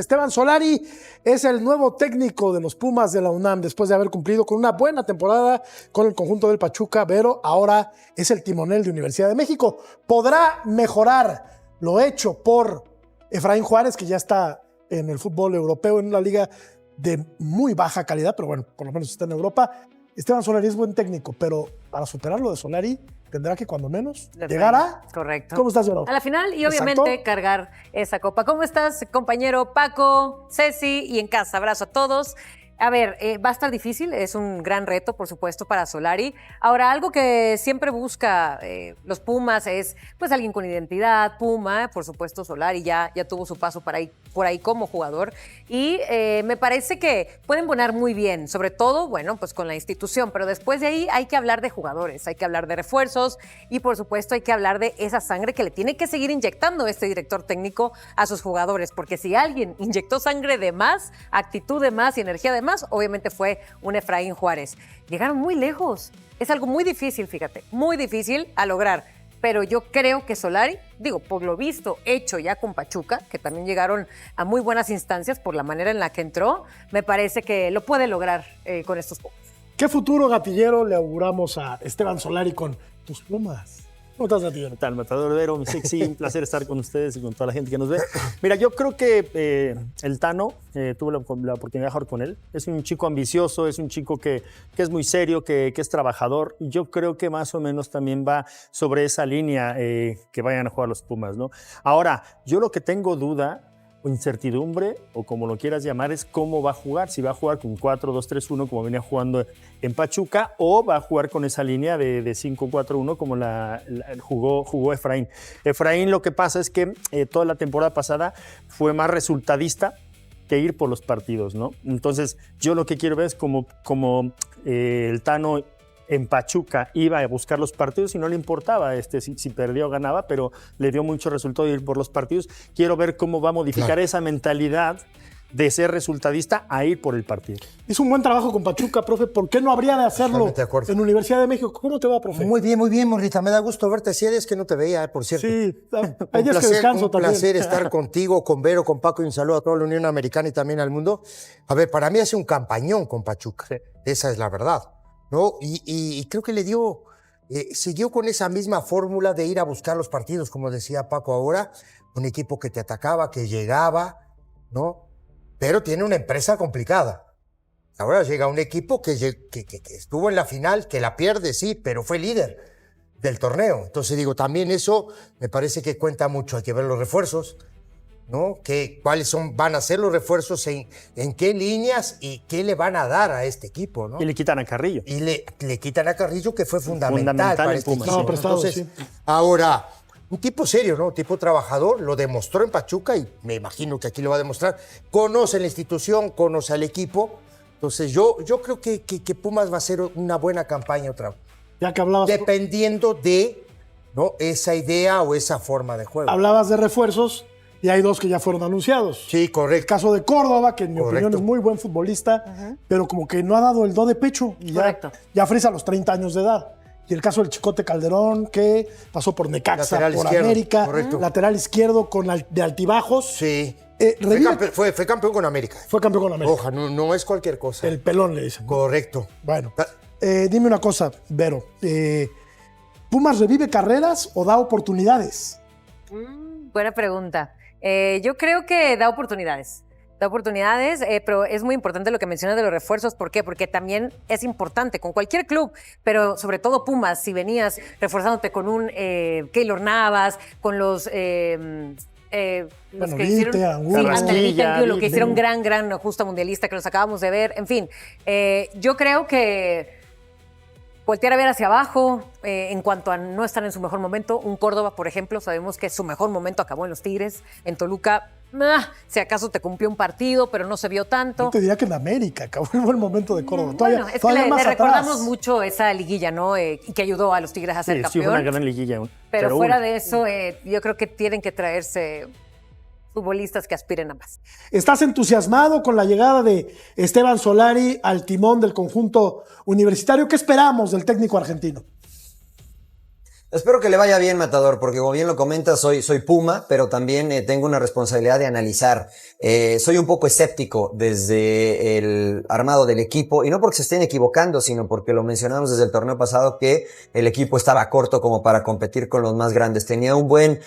Esteban Solari es el nuevo técnico de los Pumas de la UNAM después de haber cumplido con una buena temporada con el conjunto del Pachuca. Vero ahora es el timonel de Universidad de México. ¿Podrá mejorar lo hecho por Efraín Juárez, que ya está en el fútbol europeo, en una liga de muy baja calidad, pero bueno, por lo menos está en Europa? Esteban Solari es buen técnico, pero para superar lo de Solari tendrá que cuando menos llegar a... Correcto. ¿Cómo estás, Vero? A la final y obviamente Exacto. cargar esa copa. ¿Cómo estás, compañero Paco, Ceci y en casa? Abrazo a todos. A ver, va a estar difícil, es un gran reto, por supuesto, para Solari. Ahora, algo que siempre busca los Pumas es, pues, alguien con identidad, Puma, por supuesto, Solari ya tuvo su paso por ahí como jugador. Y me parece que pueden bonar muy bien, sobre todo, bueno, pues con la institución, pero después de ahí hay que hablar de jugadores, hay que hablar de refuerzos y, por supuesto, hay que hablar de esa sangre que le tiene que seguir inyectando este director técnico a sus jugadores, porque si alguien inyectó sangre de más, actitud de más y energía de más, obviamente fue un Efraín Juárez. Llegaron muy lejos. Es algo muy difícil, fíjate, muy difícil a lograr. Pero yo creo que Solari, por lo visto, hecho ya con Pachuca, que también llegaron a muy buenas instancias por la manera en la que entró, me parece que lo puede lograr con estos Pumas. ¿Qué futuro gatillero le auguramos a Esteban Solari con tus Pumas? ¿Cómo estás, gatillero? ¿Qué tal, Matador Vero? Mi sexy, un placer estar con ustedes y con toda la gente que nos ve. Mira, yo creo que el Tano, tuve la oportunidad de jugar con él. Es un chico ambicioso, es un chico que es muy serio, que es trabajador. Y yo creo que más o menos también va sobre esa línea que vayan a jugar los Pumas, ¿no? Ahora, yo lo que tengo duda o incertidumbre, o como lo quieras llamar, es cómo va a jugar. Si va a jugar con 4-2-3-1 como venía jugando en Pachuca, o va a jugar con esa línea de 5-4-1 como jugó Efraín. Efraín, lo que pasa es que toda la temporada pasada fue más resultadista que ir por los partidos, ¿no? Entonces, yo lo que quiero ver es como el Tano en Pachuca iba a buscar los partidos y no le importaba si perdía o ganaba, pero le dio mucho resultado ir por los partidos. Quiero ver cómo va a modificar esa mentalidad de ser resultadista a ir por el partido. Hizo un buen trabajo con Pachuca, profe. ¿Por qué no habría de hacerlo en Universidad de México? ¿Cómo te va, profe? Muy bien, Morrita. Me da gusto verte. Si eres que no te veía, por cierto. Sí, hay días que descanso también. Un placer estar contigo, con Vero, con Paco, y un saludo a toda la Unión Americana y también al mundo. A ver, para mí hace un campañón con Pachuca. Sí. Esa es la verdad, ¿no? Y creo que le dio, siguió con esa misma fórmula de ir a buscar los partidos, como decía Paco ahora, un equipo que te atacaba, que llegaba, ¿no? Pero tiene una empresa complicada. Ahora llega un equipo que estuvo en la final, que la pierde, sí, pero fue líder del torneo. Entonces digo, también eso me parece que cuenta mucho. Hay que ver los refuerzos, ¿no? ¿Cuáles van a ser los refuerzos, en qué líneas y qué le van a dar a este equipo, ¿no? Y le quitan a Carrillo. Y le quitan a Carrillo, que fue fundamental para este equipo. No, prestado, entonces, sí. ahora, un tipo serio, ¿no? Un tipo trabajador, lo demostró en Pachuca y me imagino que aquí lo va a demostrar. Conoce la institución, conoce al equipo. Entonces, yo creo que Pumas va a ser una buena campaña otra vez. Ya que hablabas... Dependiendo de, ¿no?, esa idea o esa forma de juego. Hablabas de refuerzos y hay dos que ya fueron anunciados. Sí, correcto. El caso de Córdoba, que en mi opinión es muy buen futbolista, pero como que no ha dado el do de pecho. Y ya fresa a los 30 años de edad. Y el caso del Chicote Calderón, que pasó por Necaxa, lateral por izquierdo, América, correcto. Lateral izquierdo de altibajos. Sí. Fue campeón con América. Fue campeón con América. Oja, no es cualquier cosa. El pelón, le dicen. Correcto. Bueno, dime una cosa, Vero. ¿Pumas revive carreras o da oportunidades? Buena pregunta. Yo creo que da oportunidades. Pero es muy importante lo que mencionas de los refuerzos. ¿Por qué? Porque también es importante con cualquier club, pero sobre todo Pumas, si venías reforzándote con un Keylor Navas, con los que hicieron lo que hicieron gran justa mundialista que los acabamos de ver. En fin, yo creo que voltear a ver hacia abajo en cuanto a no estar en su mejor momento. Un Córdoba, por ejemplo, sabemos que su mejor momento acabó en los Tigres. En Toluca, si acaso te cumplió un partido, pero no se vio tanto. Yo te diría que en América acabó el buen momento de Córdoba. Bueno, es que le recordamos mucho esa liguilla, ¿no? Y que ayudó a los Tigres a ser campeón. Sí, fue una gran liguilla. Pero fuera de eso, yo creo que tienen que traerse futbolistas que aspiren a más. ¿Estás entusiasmado con la llegada de Esteban Solari al timón del conjunto universitario? ¿Qué esperamos del técnico argentino? Espero que le vaya bien, Matador, porque como bien lo comentas, soy Puma, pero también tengo una responsabilidad de analizar. Soy un poco escéptico desde el armado del equipo, y no porque se estén equivocando, sino porque lo mencionamos desde el torneo pasado, que el equipo estaba corto como para competir con los más grandes. Tenía un buen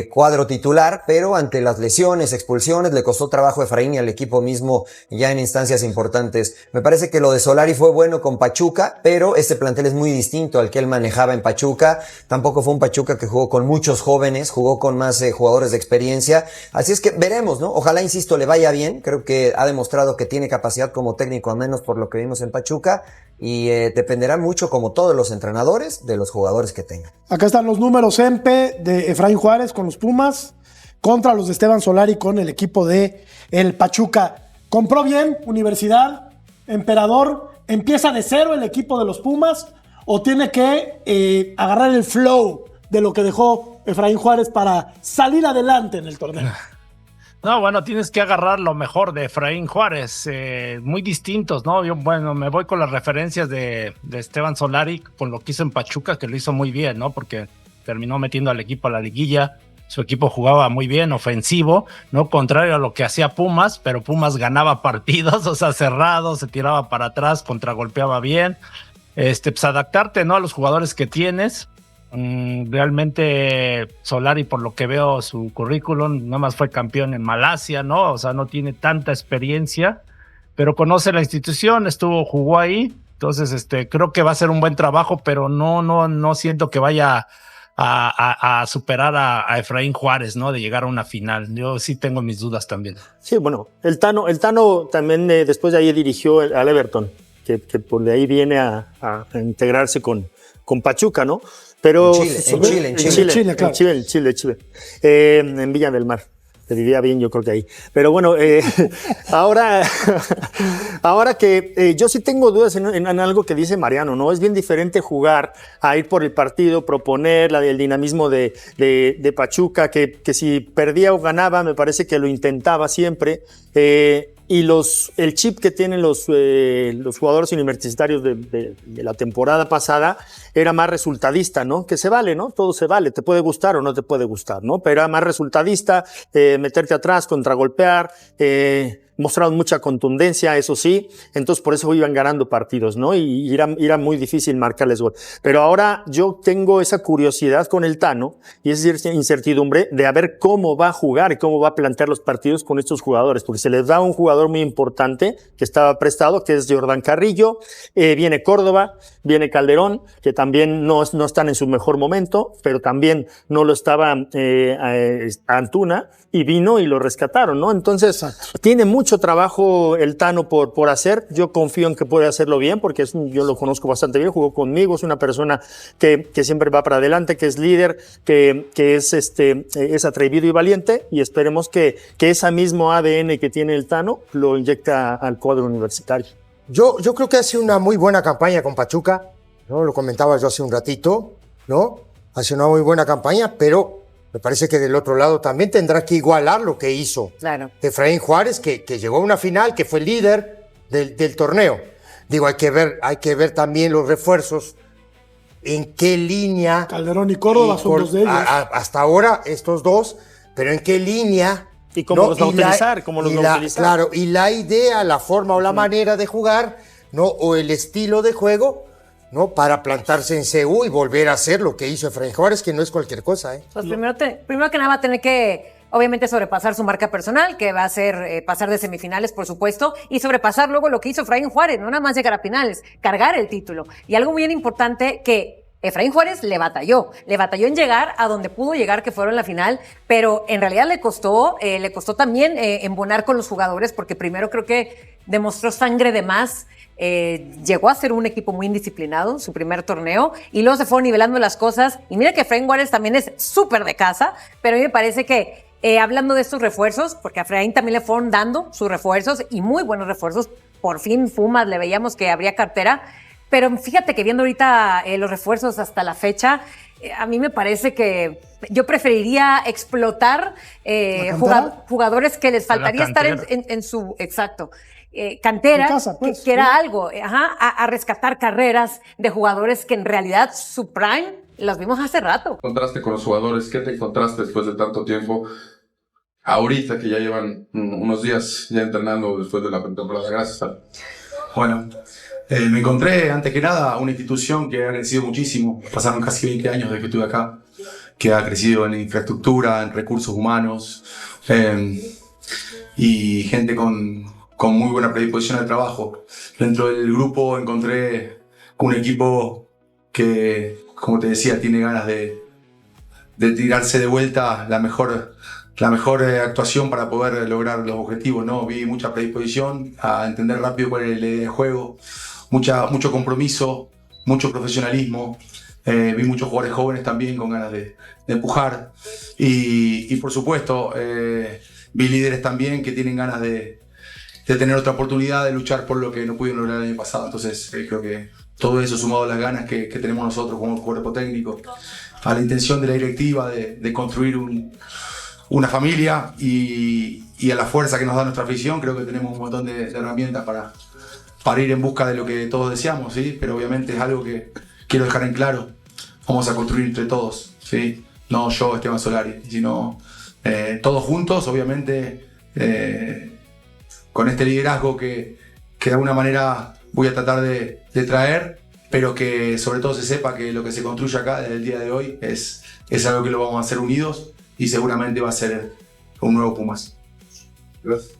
cuadro titular, pero ante las lesiones, expulsiones, le costó trabajo a Efraín y al equipo mismo ya en instancias importantes. Me parece que lo de Solari fue bueno con Pachuca, pero este plantel es muy distinto al que él manejaba en Pachuca. Tampoco fue un Pachuca que jugó con muchos jóvenes, jugó con más jugadores de experiencia. Así es que veremos, ¿no? Ojalá, insisto, le vaya bien. Creo que ha demostrado que tiene capacidad como técnico, al menos por lo que vimos en Pachuca. Y dependerá mucho, como todos los entrenadores, de los jugadores que tengan. Acá están los números EMPE de Efraín Juárez con los Pumas contra los de Esteban Solari con el equipo de el Pachuca. Compró bien Universidad, Emperador. ¿Empieza de cero el equipo de los Pumas o tiene que agarrar el flow de lo que dejó Efraín Juárez para salir adelante en el torneo? No, bueno, tienes que agarrar lo mejor de Efraín Juárez, muy distintos, ¿no? Yo, bueno, me voy con las referencias de Esteban Solari, con lo que hizo en Pachuca, que lo hizo muy bien, ¿no? Porque terminó metiendo al equipo a la liguilla, su equipo jugaba muy bien, ofensivo, ¿no? Contrario a lo que hacía Pumas, pero Pumas ganaba partidos, o sea, cerrado, se tiraba para atrás, contragolpeaba bien. Pues adaptarte, ¿no? A los jugadores que tienes. Realmente Solari, por lo que veo su currículum, nada más fue campeón en Malasia, ¿no? O sea, no tiene tanta experiencia, pero conoce la institución, jugó ahí. Entonces, creo que va a ser un buen trabajo, pero no siento que vaya a superar a Efraín Juárez, ¿no? De llegar a una final. Yo sí tengo mis dudas también. Sí, bueno, el Tano también después de ahí dirigió al Everton, que por de ahí viene a integrarse con Pachuca, ¿no? Pero En Chile. En Villa del Mar. Te diría bien, yo creo que ahí. Pero bueno, ahora que yo sí tengo dudas en algo que dice Mariano, ¿no? Es bien diferente jugar a ir por el partido, proponer el dinamismo de Pachuca, que si perdía o ganaba, me parece que lo intentaba siempre. Y el chip que tienen los jugadores universitarios de la temporada pasada era más resultadista, ¿no? Que se vale, ¿no? Todo se vale, te puede gustar o no te puede gustar, ¿no? Pero era más resultadista, meterte atrás, contragolpear, mostraron mucha contundencia, eso sí, entonces por eso iban ganando partidos, ¿no? Y era muy difícil marcarles gol. Pero ahora yo tengo esa curiosidad con el Tano y esa incertidumbre de a ver cómo va a jugar y cómo va a plantear los partidos con estos jugadores, porque se les da un jugador muy importante que estaba prestado, que es Jordan Carrillo, viene Córdoba, viene Calderón, que también no están en su mejor momento, pero también no lo estaba Antuna, y vino y lo rescataron, ¿no? Entonces, tiene mucho trabajo el Tano por hacer. Yo confío en que puede hacerlo bien, porque yo lo conozco bastante bien, jugó conmigo, es una persona que siempre va para adelante, que es líder, que es atrevido y valiente, y esperemos que ese mismo ADN que tiene el Tano lo inyecta al cuadro universitario. Yo creo que hace una muy buena campaña con Pachuca, ¿no? Lo comentaba yo hace un ratito, ¿no? Hace una muy buena campaña, pero me parece que del otro lado también tendrá que igualar lo que hizo Efraín Juárez, que llegó a una final, que fue el líder del torneo. Digo, hay que ver también los refuerzos, en qué línea. Calderón y Córdoba son dos de ellos. Hasta ahora estos dos, pero en qué línea. ¿Y cómo los va a utilizar? Claro, y la idea, la forma o la manera de jugar, ¿no? O el estilo de juego, ¿no? Para plantarse en CU y volver a hacer lo que hizo Efraín Juárez, que no es cualquier cosa, ¿eh? Pues primero que nada va a tener que, obviamente, sobrepasar su marca personal, que va a ser pasar de semifinales, por supuesto, y sobrepasar luego lo que hizo Efraín Juárez, no nada más llegar a finales, cargar el título. Y algo muy importante que Efraín Juárez le batalló en llegar a donde pudo llegar, que fueron la final, pero en realidad le costó también embonar con los jugadores, porque primero creo que demostró sangre de más. Llegó a ser un equipo muy indisciplinado en su primer torneo y luego se fueron nivelando las cosas. Y mira que Efraín Juárez también es súper de casa, pero a mí me parece que hablando de estos refuerzos, porque a Efraín también le fueron dando sus refuerzos y muy buenos refuerzos. Por fin Pumas le veíamos que abría cartera, pero fíjate que viendo ahorita los refuerzos hasta la fecha, a mí me parece que yo preferiría explotar jugadores que les faltaría estar en su... Exacto. Cantera, casa, pues, que era algo, a rescatar carreras de jugadores que en realidad su prime los vimos hace rato. Encontraste con los jugadores, ¿qué te encontraste después de tanto tiempo? Ahorita que ya llevan unos días ya entrenando después de la pretemporada. Gracias. Bueno, me encontré antes que nada una institución que ha crecido muchísimo. Pasaron casi 20 años desde que estuve acá, que ha crecido en infraestructura, en recursos humanos y gente con muy buena predisposición al trabajo. Dentro del grupo encontré un equipo que, como te decía, tiene ganas de tirarse de vuelta la mejor actuación para poder lograr los objetivos, ¿no? Vi mucha predisposición a entender rápido cuál es la idea de juego, mucho compromiso, mucho profesionalismo. Vi muchos jugadores jóvenes también con ganas de empujar y por supuesto vi líderes también que tienen ganas de tener otra oportunidad de luchar por lo que no pudieron lograr el año pasado. Entonces creo que todo eso sumado a las ganas que tenemos nosotros como cuerpo técnico, a la intención de la directiva de construir una familia y a la fuerza que nos da nuestra afición, creo que tenemos un montón de herramientas para ir en busca de lo que todos deseamos, ¿sí? Pero obviamente es algo que quiero dejar en claro, vamos a construir entre todos, ¿sí? No yo, Esteban Solari, sino todos juntos, obviamente, con este liderazgo que de alguna manera voy a tratar de traer, pero que sobre todo se sepa que lo que se construye acá desde el día de hoy es algo que lo vamos a hacer unidos y seguramente va a ser un nuevo Pumas. Gracias.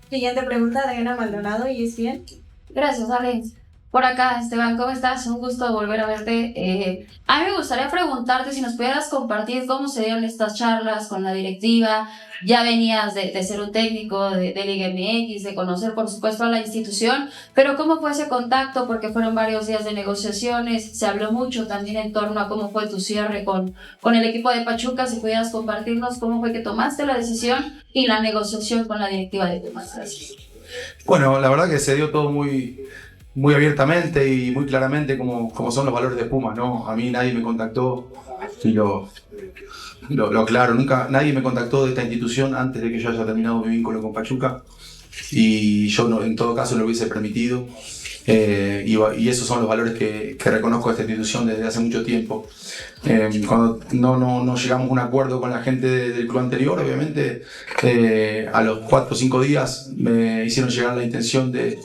Siguiente pregunta de Ana Maldonado, ESPN. Gracias, Alex. Por acá, Esteban, ¿cómo estás? Un gusto volver a verte. A mí me gustaría preguntarte si nos pudieras compartir cómo se dieron estas charlas con la directiva. Ya venías de ser un técnico de Liga MX, de conocer, por supuesto, a la institución, pero ¿cómo fue ese contacto? Porque fueron varios días de negociaciones, se habló mucho también en torno a cómo fue tu cierre con el equipo de Pachuca. Si pudieras compartirnos cómo fue que tomaste la decisión y la negociación con la directiva de Pumas. Gracias. Bueno, la verdad que se dio todo muy abiertamente y muy claramente como son los valores de Pumas, ¿no? A mí nadie me contactó, y lo aclaro, nunca nadie me contactó de esta institución antes de que yo haya terminado mi vínculo con Pachuca y yo no, en todo caso lo hubiese permitido y esos son los valores que reconozco de esta institución desde hace mucho tiempo. Cuando no llegamos a un acuerdo con la gente del club anterior, obviamente a los 4 o 5 días me hicieron llegar la intención de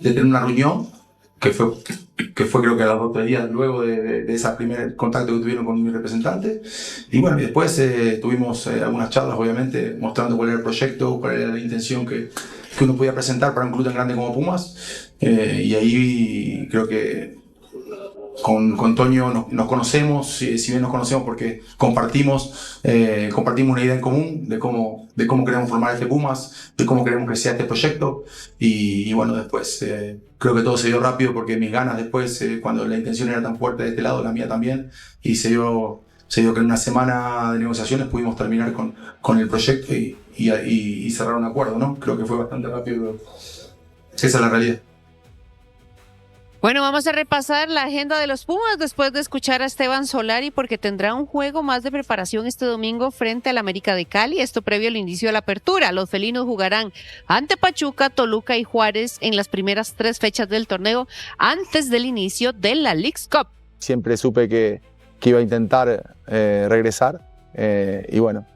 tener una reunión que fue creo que a los 2 o 3 días luego de ese primer contacto que tuvieron con mi representante. Y bueno, y después tuvimos algunas charlas, obviamente, mostrando cuál era el proyecto, cuál era la intención que uno podía presentar para un club tan grande como Pumas. Y ahí creo que con Toño nos conocemos, si bien nos conocemos porque compartimos una idea en común de cómo queremos formar este Pumas, de cómo queremos que sea este proyecto y bueno, después creo que todo se dio rápido porque mis ganas después, cuando la intención era tan fuerte de este lado, la mía también, y se dio que en una semana de negociaciones pudimos terminar con el proyecto y cerrar un acuerdo, ¿no? Creo que fue bastante rápido. Esa es la realidad. Bueno, vamos a repasar la agenda de los Pumas después de escuchar a Esteban Solari porque tendrá un juego más de preparación este domingo frente al América de Cali, esto previo al inicio de la apertura. Los felinos jugarán ante Pachuca, Toluca y Juárez en las primeras 3 fechas del torneo antes del inicio de la Leagues Cup. Siempre supe que iba a intentar regresar y bueno,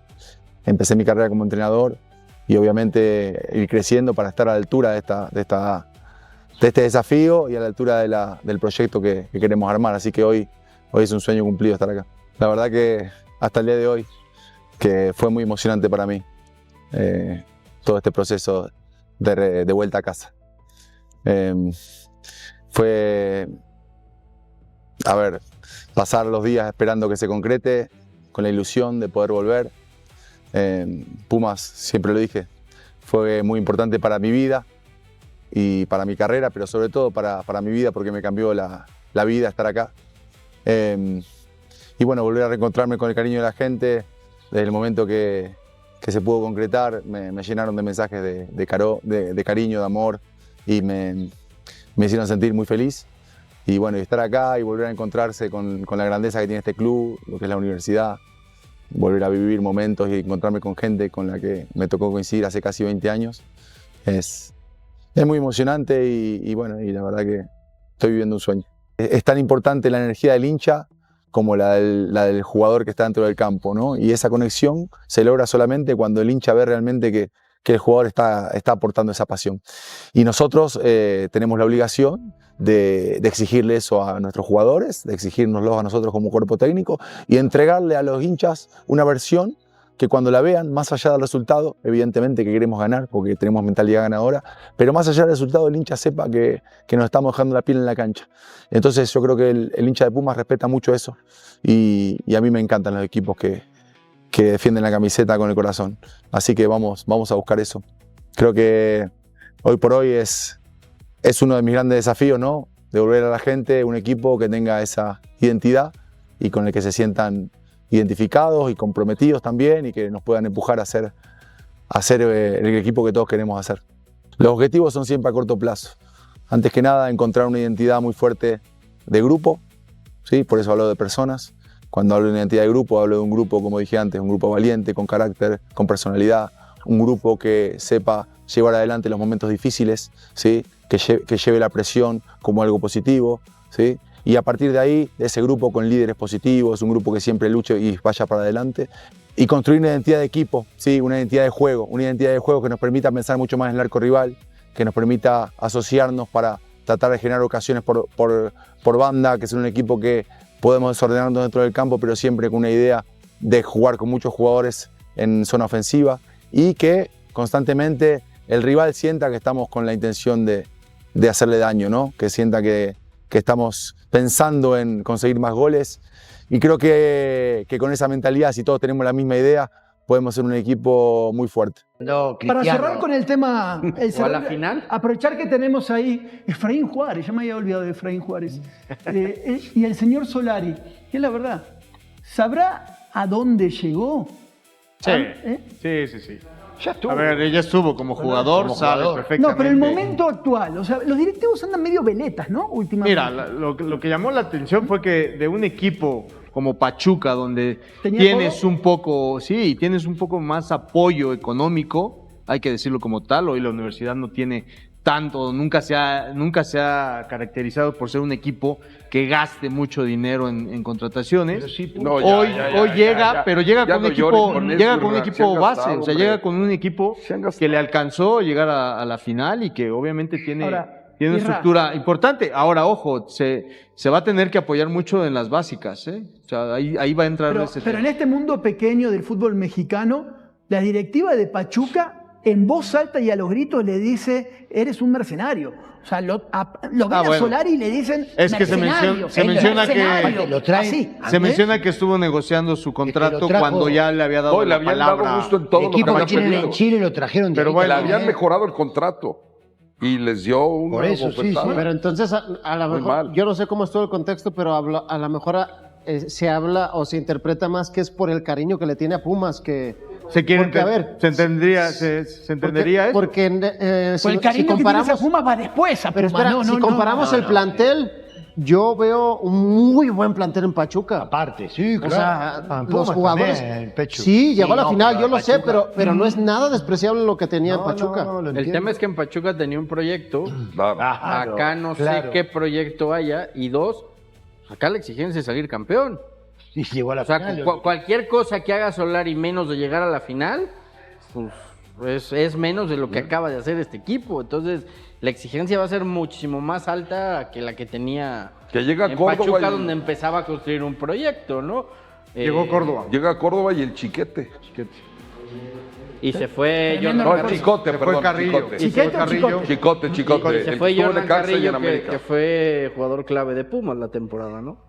empecé mi carrera como entrenador y obviamente ir creciendo para estar a la altura de este desafío y a la altura del proyecto que queremos armar. Así que hoy es un sueño cumplido estar acá. La verdad que hasta el día de hoy que fue muy emocionante para mí todo este proceso de vuelta a casa. Fue, pasar los días esperando que se concrete, con la ilusión de poder volver. Pumas, siempre lo dije, fue muy importante para mi vida y para mi carrera, pero sobre todo para mi vida porque me cambió la vida estar acá. Y bueno, volver a reencontrarme con el cariño de la gente, desde el momento que se pudo concretar, me llenaron de mensajes de cariño, de amor y me hicieron sentir muy feliz. Y bueno, y estar acá y volver a encontrarse con la grandeza que tiene este club, lo que es la universidad, volver a vivir momentos y encontrarme con gente con la que me tocó coincidir hace casi 20 años, es muy emocionante y bueno, y la verdad que estoy viviendo un sueño. Es tan importante la energía del hincha como la del jugador que está dentro del campo, ¿no? Y esa conexión se logra solamente cuando el hincha ve realmente que el jugador está aportando esa pasión. Y nosotros tenemos la obligación de exigirle eso a nuestros jugadores, de exigírnoslo a nosotros como cuerpo técnico y entregarle a los hinchas una versión que cuando la vean, más allá del resultado, evidentemente que queremos ganar porque tenemos mentalidad ganadora, pero más allá del resultado el hincha sepa que nos estamos dejando la piel en la cancha. Entonces yo creo que el hincha de Pumas respeta mucho eso y a mí me encantan los equipos que defienden la camiseta con el corazón. Así que vamos a buscar eso. Creo que hoy por hoy es uno de mis grandes desafíos, ¿no? Devolver a la gente un equipo que tenga esa identidad y con el que se sientan identificados y comprometidos también y que nos puedan empujar a ser el equipo que todos queremos hacer. Los objetivos son siempre a corto plazo. Antes que nada, encontrar una identidad muy fuerte de grupo, ¿sí? Por eso hablo de personas. Cuando hablo de una identidad de grupo, hablo de un grupo, como dije antes, un grupo valiente, con carácter, con personalidad, un grupo que sepa llevar adelante los momentos difíciles, ¿sí? Que lleve la presión como algo positivo, ¿sí? Y a partir de ahí, de ese grupo con líderes positivos, un grupo que siempre luche y vaya para adelante, y construir una identidad de equipo, ¿sí? Una identidad de juego que nos permita pensar mucho más en el arco rival, que nos permita asociarnos para tratar de generar ocasiones por banda, que es un equipo que podemos desordenarnos dentro del campo, pero siempre con una idea de jugar con muchos jugadores en zona ofensiva y que constantemente el rival sienta que estamos con la intención de hacerle daño, ¿no? Que sienta que estamos pensando en conseguir más goles. Y creo que con esa mentalidad, si todos tenemos la misma idea, podemos ser un equipo muy fuerte. Para cerrar con el tema, ¿O a la final? aprovechar que tenemos ahí Efraín Juárez, ya me había olvidado de Efraín Juárez, y el señor Solari, que es la verdad, ¿sabrá a dónde llegó? Sí, sí. Ya estuvo. A ver, ella estuvo como jugador, sabe perfectamente. No, pero el momento actual, o sea, los directivos andan medio veletas, ¿no? Últimamente. Mira, lo que llamó la atención fue que de un equipo como Pachuca, donde tienes un poco más apoyo económico, hay que decirlo como tal, hoy la universidad no tiene tanto, nunca se ha caracterizado por ser un equipo que gaste mucho dinero en contrataciones. Hoy llega con un equipo base, o sea, llega con un equipo que le alcanzó llegar a la final y que obviamente tiene una estructura importante. Ahora, ojo, se va a tener que apoyar mucho en las básicas, ¿eh? O sea, ahí va a entrar ese pero tema. en este mundo pequeño del fútbol mexicano, la directiva de Pachuca en voz alta y a los gritos le dice, eres un mercenario. O sea, lo ven a Solari y le dicen, es que se menciona que estuvo negociando su contrato cuando ya le había dado la palabra. Dado gusto en todo el equipo que tienen en Chile lo trajeron de pero le habían mejorado el contrato y les dio una por eso, sí. Pero entonces, a lo mejor, yo no sé cómo es todo el contexto, pero a lo mejor se habla o se interpreta más que es por el cariño que le tiene a Pumas que... Se entendería eso. Porque el cariño que tiene a Pumas va después a Pumas. Pero espera, si comparamos el plantel, yo veo un muy buen plantel en Pachuca. Aparte, sí, claro. O sea, los jugadores... Sí, llegó a la final, yo lo sé, pero no es nada despreciable lo que tenía en Pachuca. El tema es que en Pachuca tenía un proyecto, acá no sé qué proyecto haya, y dos, acá la exigencia es salir campeón. Y llegó a la final. Cualquier cosa que haga Solari menos de llegar a la final, pues es menos de lo que acaba de hacer este equipo. Entonces, la exigencia va a ser muchísimo más alta que la que tenía en Pachuca, donde empezaba a construir un proyecto, ¿no? Llegó Córdoba. Llega a Córdoba y el Chiquete. Y se fue Jordan Chicote, perdón. Chicote. Y se fue Jordan Carrillo, que fue jugador clave de Pumas la temporada, ¿no?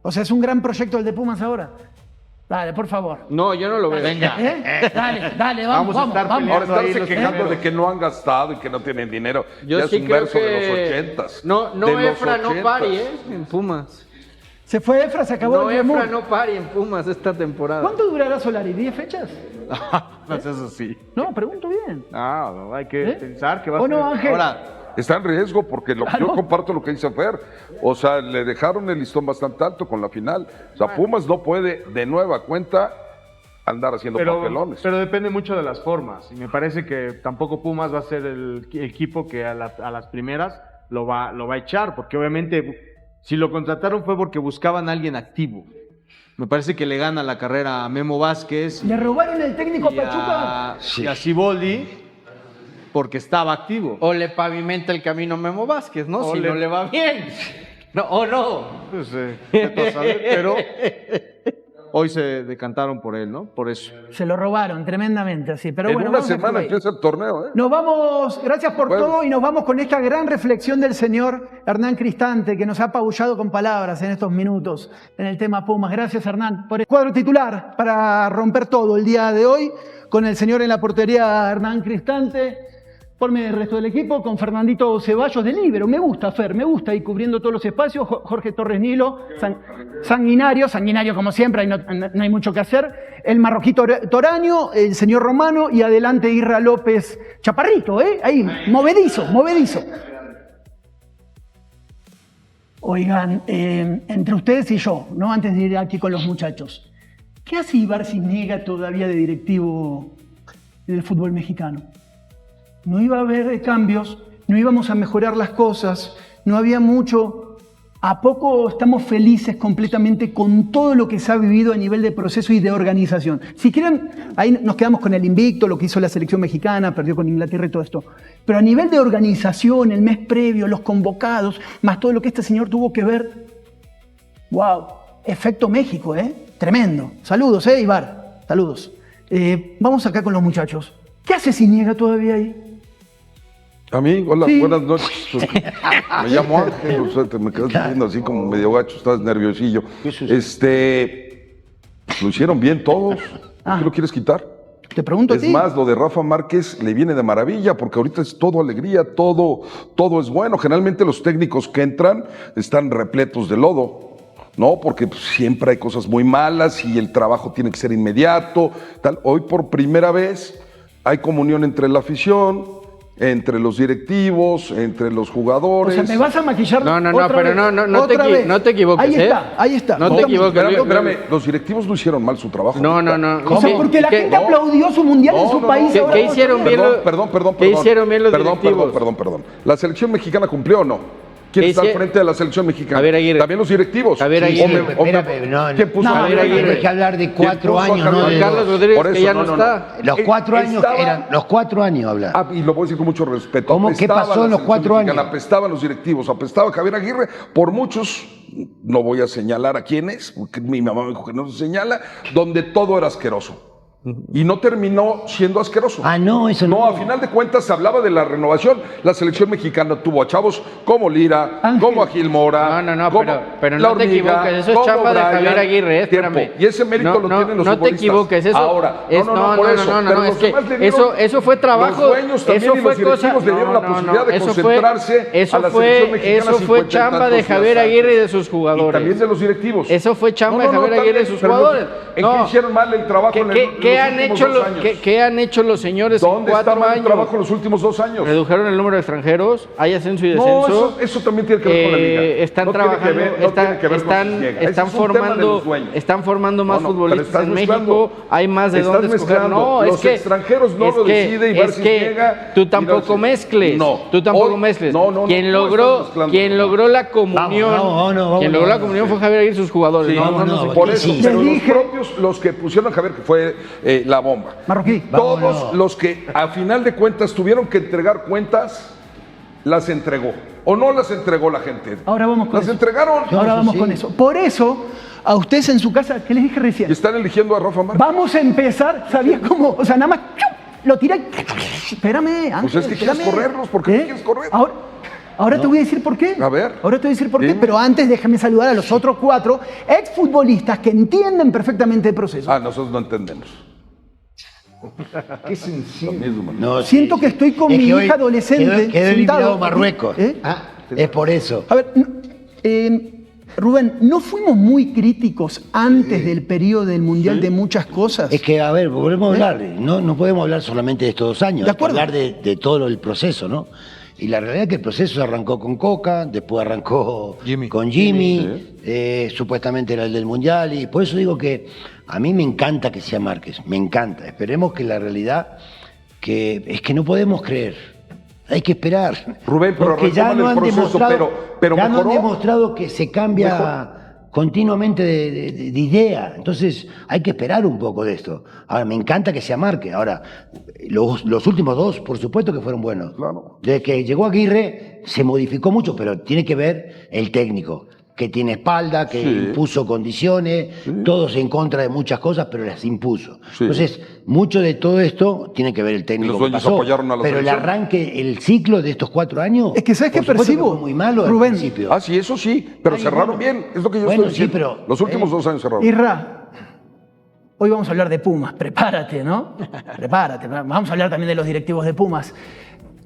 O sea, es un gran proyecto el de Pumas ahora. Dale, por favor. No, yo no lo veo. Venga. Dale, vamos. Ahora estarse quejando de que no han gastado y que no tienen dinero. Yo ya sí es un creo verso que de los 80s. No, Efra no pari, en Pumas. Se fue Efra, se acabó el Efra no pari en Pumas esta temporada. ¿Cuánto durará Solari? ¿10 fechas? No es eso sí. No, pregunto bien. No, hay que pensar que va a ¿O ser... no, Ángel? Ahora, está en riesgo porque yo comparto lo que dice Fer. O sea, le dejaron el listón bastante alto con la final. O sea, Pumas no puede de nueva cuenta andar haciendo papelones. Pero depende mucho de las formas. Y me parece que tampoco Pumas va a ser el equipo que a las primeras lo va a echar. Porque obviamente Si lo contrataron fue porque buscaban a alguien activo. Me parece que le gana la carrera a Memo Vázquez. ¿Le robaron el técnico a y Pachuca? Y a Siboldi porque estaba activo. O le pavimenta el camino a Memo Vázquez, ¿no? O Si le- no le va bien. No, o no. Pues, vete a saber, pero hoy se decantaron por él, ¿no? Por eso. Se lo robaron tremendamente, así. Pero En bueno, una vamos a semana dejarlo ahí. empieza el torneo, ¿eh? Nos vamos, gracias por Bueno. todo, y nos vamos con esta gran reflexión del señor Hernán Cristante, que nos ha apabullado con palabras en estos minutos en el tema Pumas. Gracias, Hernán, por el cuadro titular para romper todo el día de hoy, con el señor en la portería Hernán Cristante, por medio del resto del equipo, con Fernandito Ceballos de líbero. Me gusta, Fer, me gusta, y cubriendo todos los espacios, Jorge Torres Nilo, sanguinario como siempre, ahí no hay mucho que hacer, el marroquí Toraño, el señor Romano, y adelante Irra López Chaparrito, ahí, movedizo. Oigan, entre ustedes y yo, ¿no? Antes de ir aquí con los muchachos, ¿qué hace Ibar Cisniega todavía de directivo del fútbol mexicano? No iba a haber cambios, no íbamos a mejorar las cosas, no había mucho. ¿A poco estamos felices completamente con todo lo que se ha vivido a nivel de proceso y de organización? Si quieren, ahí nos quedamos con el invicto, lo que hizo la selección mexicana, perdió con Inglaterra y todo esto. Pero a nivel de organización, el mes previo, los convocados, más todo lo que este señor tuvo que ver. ¡Wow! Efecto México, tremendo. Saludos, Ibar. Saludos. Vamos acá con los muchachos. ¿Qué hace Cisniega todavía ahí? A mí, hola, Sí. buenas noches. Me llamo Ángel, o sea, te me quedas viendo así como medio gacho, estás nerviosillo. Lo hicieron bien todos. ¿Por qué lo quieres quitar? Te pregunto a ti. Es más, lo de Rafa Márquez le viene de maravilla, porque ahorita es todo alegría, todo es bueno. Generalmente los técnicos que entran están repletos de lodo, ¿no? Porque pues, siempre hay cosas muy malas y el trabajo tiene que ser inmediato, tal. Hoy por primera vez hay comunión entre la afición, entre los directivos, entre los O jugadores. sea, ¿me vas a maquillar No, otra pero vez? no Otra vez. no te equivoques, Ahí está. No te equivoques. Espérame, los directivos no hicieron mal su trabajo. No. O sea, porque la gente aplaudió su mundial en su país. ahora ¿Qué vamos a hicieron ver. bien? Perdón. ¿Qué hicieron bien los directivos? Perdón. ¿La selección mexicana cumplió o no? ¿Quién ¿Qué está al hici- frente de la selección mexicana? Javier Aguirre. También los directivos. Javier Aguirre. Espérame, no, ¿Quién puso a Javier Hay Aguirre? que hablar de ¿Quién 4 puso a años, Javier no de Aguirre? Carlos 2. Rodríguez, Por que eso, ya no está. Los 4 años Estaba- eran, los 4 años habla. Y lo voy a decir con mucho respeto. ¿Cómo? ¿Qué Apestaba pasó la en los selección 4 mexicana, años? Apestaban los directivos, apestaba Javier Aguirre. Por muchos, no voy a señalar a quiénes, porque mi mamá me dijo que no se señala, donde todo era asqueroso. Y no terminó siendo asqueroso. No, eso no. No, a final de cuentas se hablaba de la renovación. La selección mexicana tuvo a chavos como Lira, como a Gil Mora. como pero La no te Hormiga, equivoques, eso es como chamba de Brian. Javier Aguirre, espérame. Tiempo. Y ese mérito lo tienen los no te futbolistas. equivoques, eso Ahora, es, por eso. Pero es los que demás le dieron- eso fue trabajo, Los dueños también eso y fue los directivos cosa, le dieron la posibilidad de concentrarse a la selección mexicana eso fue 50 y chamba de tantos días Javier antes. Aguirre y de sus jugadores. Y también de los directivos. Eso fue chamba de Javier Aguirre y de sus pero jugadores. ¿En qué hicieron mal el trabajo en los ¿Qué han últimos hecho 2 años? ¿Qué han hecho los señores en ¿Dónde 4 estaba el años? trabajo en los últimos 2 años? Redujeron el número de extranjeros, hay ascenso y No, descenso. eso también tiene que ver con la liga. Están No tiene que trabajando, ver- no tiene que ver con Cisniega. Ese están es un tema de formando, los dueños. están formando más No, pero futbolistas estás en mezclando. México, hay más de Estás dónde escoger. mezclando. No, Los es que extranjeros no es lo que- decide Ibar es que Cisniega. tú tampoco mezcles. No. Tú tampoco Hoy- mezcles. No, Quien tú logró, estás mezclando. quien logró la comunión, vamos, quien logró la comunión fue Javier Aguirre y sus jugadores. Sí, No, por eso, sí. pero Les los dije- propios, los que pusieron a Javier, que fue la bomba. Marroquí. Todos los que a final de cuentas tuvieron que entregar cuentas, las entregó. ¿O no las entregó la gente? Ahora vamos con Las eso. entregaron. Ahora vamos con eso. Por eso, a ustedes en su casa, ¿qué les dije recién? Y están eligiendo a Rafa Márquez. Vamos a empezar, ¿sabías cómo? O sea, nada más lo tiré. Espérame, Pues es que quieres espérame. correrlos, ¿por qué quieres correr? Ahora te voy a decir por qué. A ver. Ahora te voy a decir por qué, Dime. pero antes déjame saludar a los otros 4 exfutbolistas que entienden perfectamente el proceso. Nosotros no entendemos. Qué sencillo. No, Siento que estoy con es mi que hoy hija adolescente Quedó sentado. eliminado Marruecos. ¿Eh? Es por eso. A ver, Rubén, ¿no fuimos muy críticos antes del periodo del Mundial de muchas cosas? Es que, a ver, volvemos a hablar. No podemos hablar solamente de estos 2 años. De Hay que acuerdo. hablar de todo el proceso, ¿no? Y la realidad es que el proceso arrancó con Coca, después arrancó con Jimmy, supuestamente era el del Mundial, y por eso digo que a mí me encanta que sea Márquez, me encanta. Esperemos que la realidad es que no podemos creer Hay que esperar. Rubén, pero porque ya no retómale han el proceso, demostrado, pero ya no han mejoró. demostrado que se cambia continuamente de idea. Entonces hay que esperar un poco de esto. Ahora, me encanta que se amarque. Ahora, los últimos dos, por supuesto que fueron buenos. Claro. Desde que llegó Aguirre se modificó mucho, pero tiene que ver el técnico, que tiene espalda, que impuso condiciones, todos en contra de muchas cosas, pero las impuso. Entonces, mucho de todo esto tiene que ver el técnico. Los dueños que pasó, apoyaron a la pero el selección. arranque, el ciclo de estos 4 años. Es que ¿sabes qué por supuesto percibo? que fue muy malo Rubén. al principio. Ah, sí, eso sí, pero cerraron bien. Es lo que yo Bueno, estoy sí, diciendo. pero, Los últimos 2 años cerraron. Irra, hoy vamos a hablar de Pumas, prepárate, ¿no? Prepárate, vamos a hablar también de los directivos de Pumas.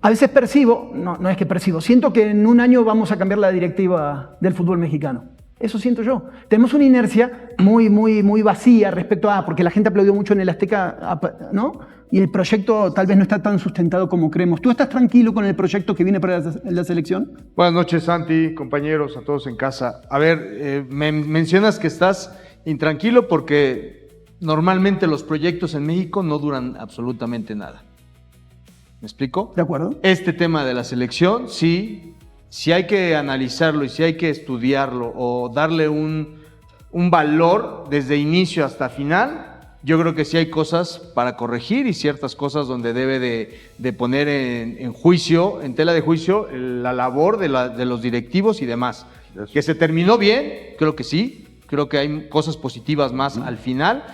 A veces percibo, no es que percibo, siento que en un año vamos a cambiar la directiva del fútbol mexicano. Eso siento yo. Tenemos una inercia muy vacía respecto a, porque la gente aplaudió mucho en el Azteca, ¿no? Y el proyecto tal vez no está tan sustentado como creemos. ¿Tú estás tranquilo con el proyecto que viene para la selección? Buenas noches, Santi, compañeros, a todos en casa. A ver, me mencionas que estás intranquilo porque normalmente los proyectos en México no duran absolutamente nada. ¿Me explico? De acuerdo. Este tema de la selección, sí, si hay que analizarlo y si hay que estudiarlo o darle un valor desde inicio hasta final, yo creo que sí hay cosas para corregir y ciertas cosas donde debe de poner en juicio, en tela de juicio, la labor de los directivos y demás. Que se terminó bien, creo que sí, creo que hay cosas positivas más al final.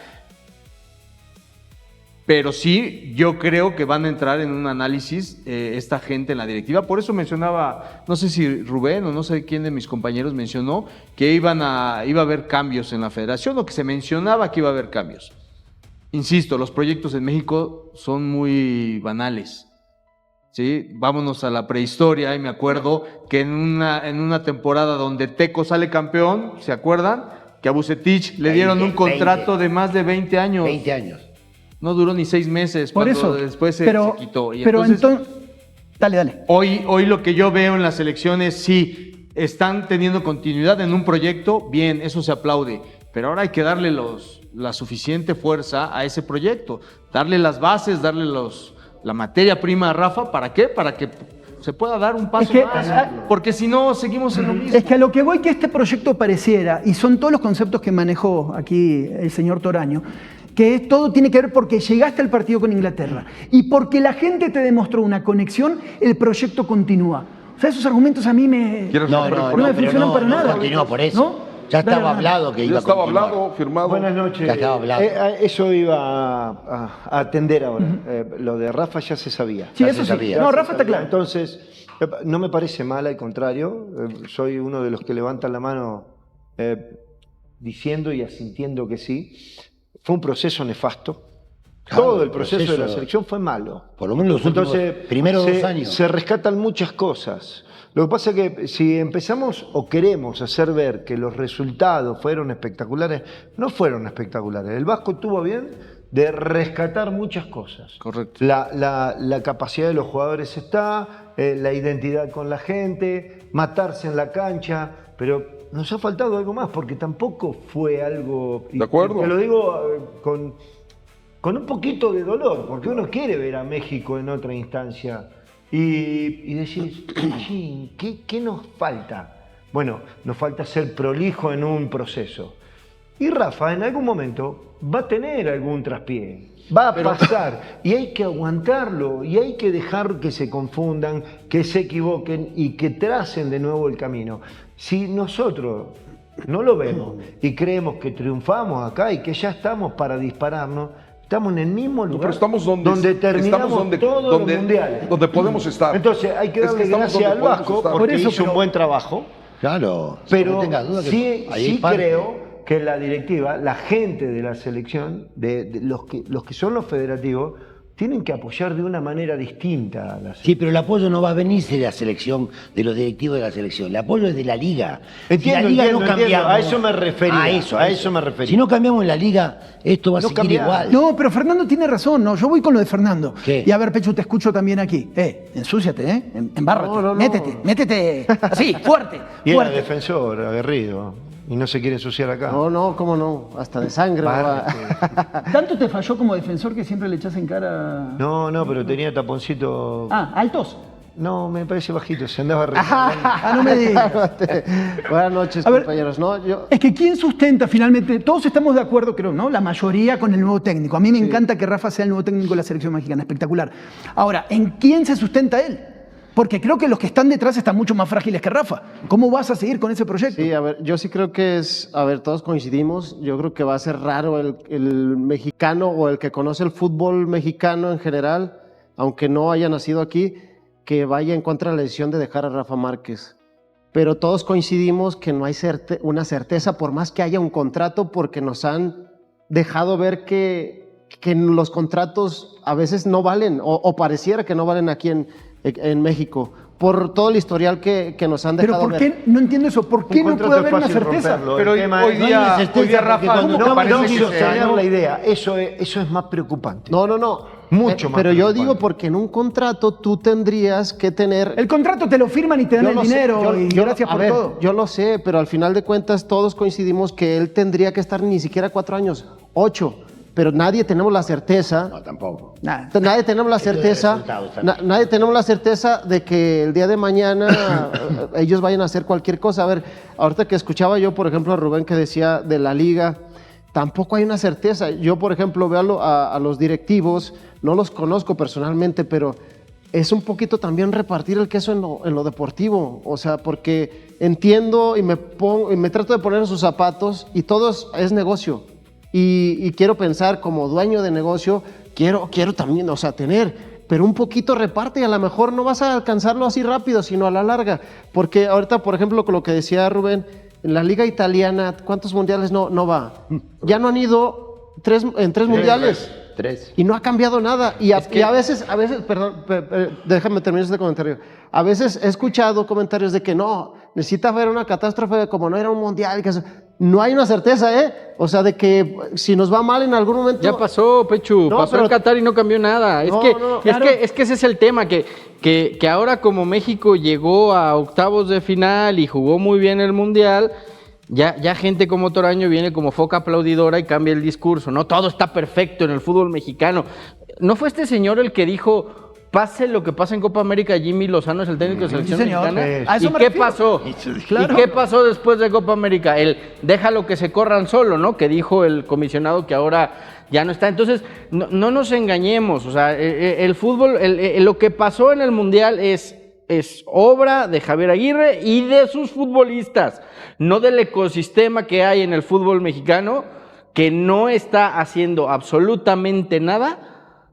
Pero sí, yo creo que van a entrar en un análisis esta gente en la directiva. Por eso mencionaba, no sé si Rubén o no sé quién de mis compañeros mencionó que iba a haber cambios en la federación o que se mencionaba que iba a haber cambios. Insisto, los proyectos en México son muy banales. ¿Sí? Vámonos a la prehistoria y me acuerdo que en una temporada donde Teco sale campeón, ¿se acuerdan? Que a Vucetich le dieron un contrato de más de 20 años. 20 años. No duró ni 6 meses. Por eso. Después se quitó. Y pero entonces, dale. Hoy lo que yo veo en las elecciones, sí, están teniendo continuidad en un proyecto, bien, eso se aplaude. Pero ahora hay que darle la suficiente fuerza a ese proyecto. Darle las bases, darle la materia prima a Rafa. ¿Para qué? Para que se pueda dar un paso más. Porque si no, seguimos en lo mismo. Es que a lo que voy que este proyecto pareciera, y son todos los conceptos que manejó aquí el señor Toraño, que todo tiene que ver porque llegaste al partido con Inglaterra y porque la gente te demostró una conexión, el proyecto continúa. O sea, esos argumentos a mí no me funcionan para nada. Continúa por eso. ¿No? Ya estaba hablado que iba a continuar. Ya estaba hablado, firmado. Buenas noches. Ya estaba hablado. Eso iba a atender ahora. Lo de Rafa ya se sabía. Sí, eso sí. No, Rafa está claro. Entonces, no me parece mal, al contrario. Soy uno de los que levantan la mano diciendo y asintiendo que sí. Fue un proceso nefasto. Claro, todo el proceso de la selección fue malo. Por lo menos los últimos primeros 2 años. Se rescatan muchas cosas. Lo que pasa es que si empezamos o queremos hacer ver que los resultados fueron espectaculares, no fueron espectaculares. El Vasco tuvo bien de rescatar muchas cosas. Correcto. La capacidad de los jugadores está, la identidad con la gente, matarse en la cancha, pero nos ha faltado algo más, porque tampoco fue algo... De acuerdo. Te lo digo con un poquito de dolor, porque uno quiere ver a México en otra instancia y decir, ¿qué nos falta? Bueno, nos falta ser prolijo en un proceso. Y Rafa en algún momento va a tener algún traspié, va a pasar y hay que aguantarlo y hay que dejar que se confundan, que se equivoquen y que tracen de nuevo el camino. Si nosotros no lo vemos y creemos que triunfamos acá y que ya estamos para dispararnos, estamos en el mismo lugar donde terminamos todos los mundiales. Donde podemos estar. Entonces hay que darle gracias al Vasco porque hizo un buen trabajo. Claro. Pero no tengas duda que sí creo que la directiva, la gente de la selección, de los que son los federativos, tienen que apoyar de una manera distinta a la selección. Sí, pero el apoyo no va a venir de la selección, de los directivos de la selección. El apoyo es de la liga. Entiendo, si la liga no cambiamos. Entiendo. A eso me refería. A eso me refería. Si no cambiamos en la liga, esto va a seguir igual. No, pero Fernando tiene razón. No, yo voy con lo de Fernando. ¿Qué? Y a ver, Pechu, te escucho también aquí. Ensúciate, embárrate. Métete. Así, fuerte. Y era fuerte. defensor, aguerrido. Y no se quiere ensuciar acá. No, cómo no. Hasta de sangre. ¿Tanto te falló como defensor que siempre le echas en cara? No, pero tenía taponcito. Altos. No, me parece bajito, se andaba No me digas. Buenas noches, compañeros. Es que ¿quién sustenta finalmente? Todos estamos de acuerdo, creo, ¿no? La mayoría con el nuevo técnico. A mí me encanta que Rafa sea el nuevo técnico de la selección mexicana, espectacular. Ahora, ¿en quién se sustenta él? Porque creo que los que están detrás están mucho más frágiles que Rafa. ¿Cómo vas a seguir con ese proyecto? Sí, a ver, yo sí creo que todos coincidimos. Yo creo que va a ser raro el mexicano o el que conoce el fútbol mexicano en general, aunque no haya nacido aquí, que vaya en contra de la decisión de dejar a Rafa Márquez. Pero todos coincidimos que no hay una certeza, por más que haya un contrato, porque nos han dejado ver que los contratos a veces no valen, o pareciera que no valen aquí en México, por todo el historial que nos han dejado ver. ¿Pero por qué? No entiendo eso. ¿Por qué no puede haber una certeza? Pero hoy día Rafa no parece que sea la idea. Eso es más preocupante. No. Mucho más. Pero yo digo porque en un contrato tú tendrías que tener... El contrato te lo firman y te dan el dinero y gracias por todo. Yo lo sé, pero al final de cuentas todos coincidimos que él tendría que estar ni siquiera 4 años, 8. Pero nadie tenemos la certeza. No, tampoco. Nadie tenemos la certeza. Nadie tenemos la certeza de que el día de mañana ellos vayan a hacer cualquier cosa. A ver, ahorita que escuchaba yo, por ejemplo, a Rubén que decía de la liga, tampoco hay una certeza. Yo, por ejemplo, veo a los directivos, no los conozco personalmente, pero es un poquito también repartir el queso en lo deportivo. O sea, porque entiendo y me trato de poner en sus zapatos y todo es negocio. Y quiero pensar como dueño de negocio, quiero también, o sea, tener, pero un poquito reparte y a lo mejor no vas a alcanzarlo así rápido, sino a la larga. Porque ahorita, por ejemplo, con lo que decía Rubén, en la liga italiana, ¿cuántos mundiales no va? Ya no han ido en tres mundiales. 3. Y no ha cambiado nada. Y a veces, perdón, déjame terminar este comentario. A veces he escuchado comentarios de que no, necesita haber una catástrofe como no era un mundial. No hay una certeza, ¿eh? O sea, de que si nos va mal en algún momento... Ya pasó, Pechu. Pasó en Qatar y no cambió nada. Es que ese es el tema, que ahora como México llegó a octavos de final y jugó muy bien el mundial... Ya gente como Toraño viene como foca aplaudidora y cambia el discurso, ¿no? Todo está perfecto en el fútbol mexicano. ¿No fue este señor el que dijo, pase lo que pase en Copa América, Jimmy Lozano es el técnico de selección mexicana? ¿Y qué pasó? Claro. ¿Y qué pasó después de Copa América? Déjalo que se corran solo, ¿no? Que dijo el comisionado que ahora ya no está. Entonces, no nos engañemos. O sea, el fútbol, lo que pasó en el Mundial es obra de Javier Aguirre y de sus futbolistas, no del ecosistema que hay en el fútbol mexicano, que no está haciendo absolutamente nada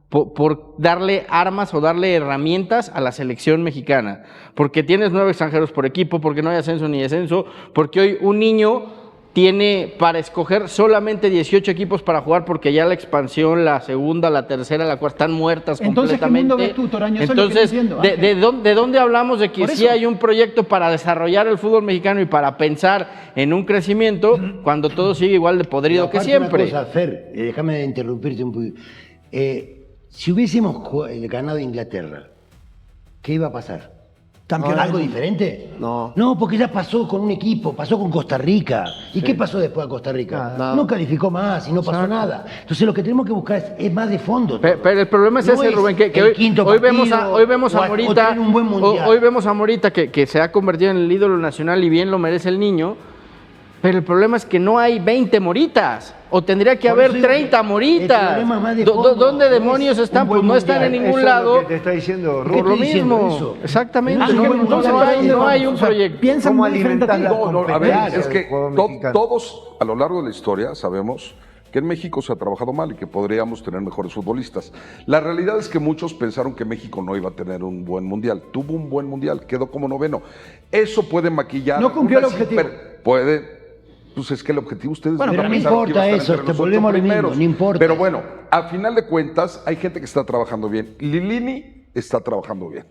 por darle armas o darle herramientas a la selección mexicana. Porque tienes 9 extranjeros por equipo, porque no hay ascenso ni descenso, porque hoy un niño tiene para escoger solamente 18 equipos para jugar porque ya la expansión, la segunda, la tercera, la cuarta están muertas completamente. ¿Qué mundo ves tú, Toraño? Eso Entonces, es lo que ¿de dónde hablamos de que sí hay un proyecto para desarrollar el fútbol mexicano y para pensar en un crecimiento cuando todo sigue igual de podrido que siempre? Una cosa, Fer, déjame interrumpirte un poquito. Si hubiésemos ganado Inglaterra, ¿qué iba a pasar? ¿Algo diferente? No. No, porque ya pasó con un equipo, pasó con Costa Rica. ¿Y qué pasó después de Costa Rica? Nada. No calificó más y no pasó nada. Entonces lo que tenemos que buscar es más de fondo. Pero el problema es ese, Rubén, que hoy vemos a Morita, hoy vemos a Morita que se ha convertido en el ídolo nacional y bien lo merece el niño. Pero el problema es que no hay 20 Moritas, o tendría que haber 30 Moritas. ¿Dónde demonios están? Pues no están en ningún lado. Es lo que te está diciendo Rubén. Por lo mismo. Exactamente. No hay un proyecto. ¿Cómo alimentar la a ver, es que todos a lo largo de la historia sabemos que en México se ha trabajado mal y que podríamos tener mejores futbolistas. La realidad es que muchos pensaron que México no iba a tener un buen mundial. Tuvo un buen mundial, quedó como 9º. Eso puede maquillar. No cumplió el objetivo. Puede. Pues es que el objetivo ustedes... Bueno, pero no importa eso, te volvemos a lo mismo, no importa. Pero bueno, a final de cuentas, hay gente que está trabajando bien. Lilini está trabajando bien.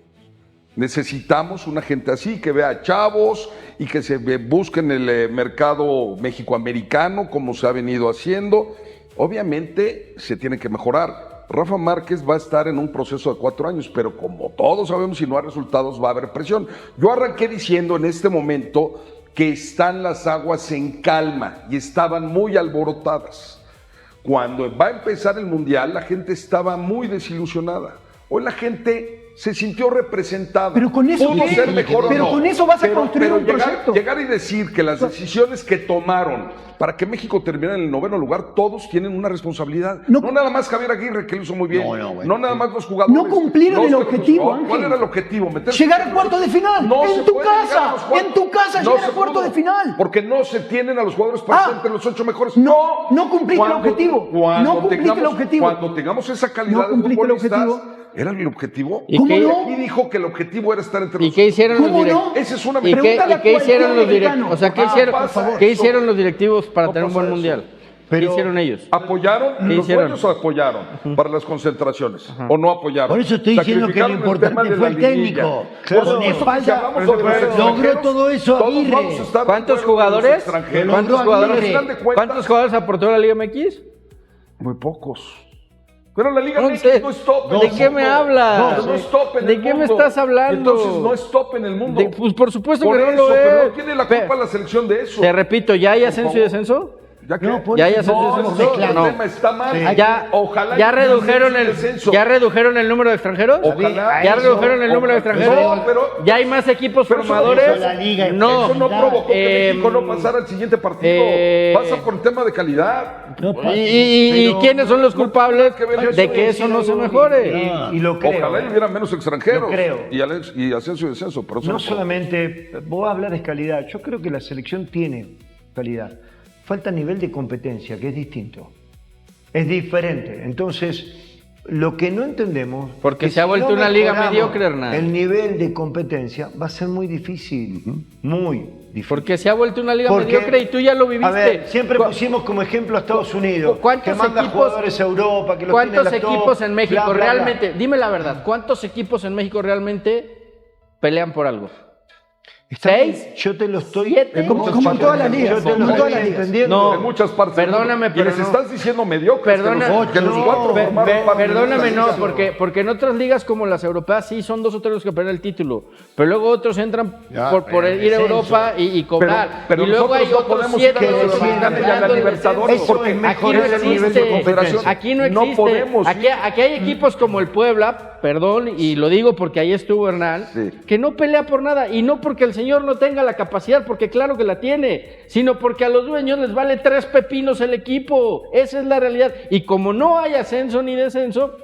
Necesitamos una gente así, que vea chavos y que se busque en el mercado mexicoamericano, como se ha venido haciendo. Obviamente, se tiene que mejorar. Rafa Márquez va a estar en un proceso de 4 años, pero como todos sabemos, si no hay resultados, va a haber presión. Yo arranqué diciendo en este momento que están las aguas en calma y estaban muy alborotadas. Cuando va a empezar el Mundial, la gente estaba muy desilusionada. Hoy la gente se sintió representada. Pero con eso pudo ¿qué? ser mejor o Pero no. con eso vas a construir un proyecto. Llegar y decir que las decisiones que tomaron para que México terminara en el 9º lugar, todos tienen una responsabilidad. No nada más Javier Aguirre, que lo hizo muy bien. No nada más los jugadores. No cumplieron el objetivo, ¿Cuál Ángel? era el objetivo? Meterse Llegar a cuartos de final. No se en tu puede llegar a casa. los cuartos. En tu casa No llegar se a cuartos pudo. de final. Porque no se tienen a los jugadores para estar entre los 8 mejores. No cumpliste el objetivo. Cuando No cumpliste el objetivo. Cuando tengamos esa calidad de cumpliste el futbolistas, objetivo. ¿era el objetivo? ¿Y qué- Aquí dijo que el objetivo era estar entre los ¿Y qué hicieron los ¿Cómo directivos? no? Esa es una ¿Y qué hicieron los directivos? O sea, ¿qué hicieron los directivos para tener un buen mundial? ¿Qué hicieron ellos? ¿Apoyaron? ¿Qué ¿Los hicieron? dueños apoyaron para las concentraciones? ¿O no apoyaron? Por eso estoy diciendo que lo Sacrificaron el tema importante de fue la el liguilla. técnico. Por Con supuesto, espalda, si hablamos sobre los logró extranjeros, todo eso todos Aguirre. vamos a estar de ¿Cuántos acuerdo con los jugadores? extranjeros. ¿Cuántos jugadores? Al final de cuentas, ¿Cuántos jugadores aportó la Liga MX? Muy pocos. Pero la Liga 11. MX no es top en ¿De el qué me mundo. hablas? No es top en ¿De el qué me mundo. estás hablando? Entonces no es top en el mundo. Pues por supuesto Por que no eso, lo pero es. no tiene la culpa la selección de eso. Te repito, ¿ya hay Por ascenso y favor. descenso? ¿Ya qué? ¿Ya hay ascenso y No, descenso? ese No. tema está mal. Ya, Ya redujeron el número de extranjeros. Ojalá. Ya redujeron el número de extranjeros. No, pero- Ya hay más equipos Pero eso formadores. no, No. eso no provocó que México no pasara al siguiente partido. Pasa por el tema de calidad. ¿Y quiénes son los culpables de que eso no se mejore? Y lo creo. Ojalá y hubiera menos extranjeros. Lo creo. Y ascenso y descenso. Pero eso No no solamente, vos hablar de calidad, yo creo que la selección tiene calidad. Falta nivel de competencia, que es distinto. Es diferente. Entonces, lo que no entendemos... Porque que se ha si vuelto no una liga mejoramos mediocre, Hernán. El nivel de competencia va a ser muy difícil. Muy difícil. Porque se ha vuelto una liga Porque, mediocre y tú ya lo viviste. A ver, siempre pusimos como ejemplo a Estados Unidos, que manda jugadores a Europa, que los tiene en ¿Cuántos la top, equipos en México bla, bla, bla. realmente, dime la verdad, cuántos equipos en México realmente pelean por algo? ¿6? Yo te lo estoy... Como en todas las ligas. Yo te lo Como en todas las estoy ligas. entendiendo. No, en muchas partes. del perdóname, mundo. Y pero les no. estás diciendo mediocres. Perdona, que los cuatro formaron parte de perdóname, esta no, liga. porque en otras ligas como las europeas sí son 2 o 3 los que pelean el título, pero luego otros entran por ir a Europa y cobrar. Pero y luego hay nosotros no otros podemos 7 que los los que ganen ya la peleando el Libertadores descenso. porque Aquí no mejorar el nivel de existe. confederación. Aquí no No existe. podemos. Aquí hay equipos como el Puebla, perdón, y lo digo porque ahí estuvo Hernán, que no pelea por nada, y no porque el señor no tenga la capacidad, porque claro que la tiene, sino porque a los dueños les vale 3 pepinos el equipo. Esa es la realidad. Y como no hay ascenso ni descenso,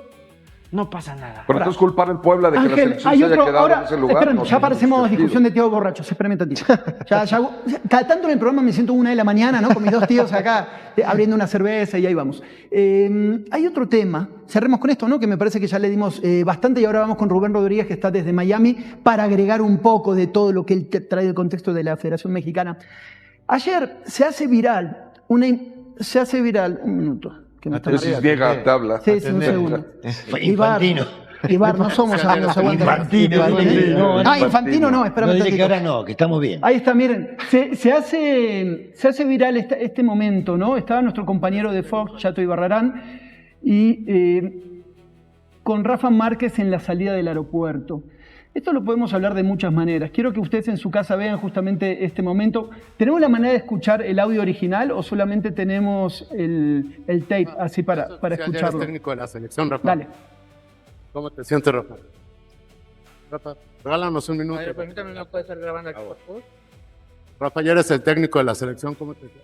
no pasa nada. Pero entonces culpar al Puebla de que la Ángel, selección hay se haya otro, quedado ahora, en ese lugar. esperen, no ya tiene parecemos sentido. discusión de Tiago Borrachos, espérame tantito. Cada tanto en el programa me siento 1 de la mañana, ¿no? Con mis 2 tíos acá, abriendo una cerveza y ahí vamos. Hay otro tema, cerremos con esto, ¿no? Que me parece que ya le dimos bastante y ahora vamos con Rubén Rodríguez, que está desde Miami, para agregar un poco de todo lo que él trae del contexto de la Federación Mexicana. Ayer se hace viral, un minuto. Que me está Tesis Diega te habla. Sí, un segundo. Infantino. Ibar, no somos amigos, aguanta. Infantino no, espérame no, dile tantito. que ahora no, que estamos bien. Ahí está, miren, se hace viral este momento, ¿no? Estaba nuestro compañero de Fox, Chato Ibarrarán, y con Rafa Márquez en la salida del aeropuerto. Esto lo podemos hablar de muchas maneras. Quiero que ustedes en su casa vean justamente este momento. ¿Tenemos la manera de escuchar el audio original o solamente tenemos el tape así para escucharlo? Eres técnico de la selección, Rafa. Dale. ¿Cómo te sientes, Rafa? Rafa, regálanos un minuto. Permítame, ¿no puede estar grabando aquí, por favor? Rafa, ya eres el técnico de la selección, ¿cómo te sientes?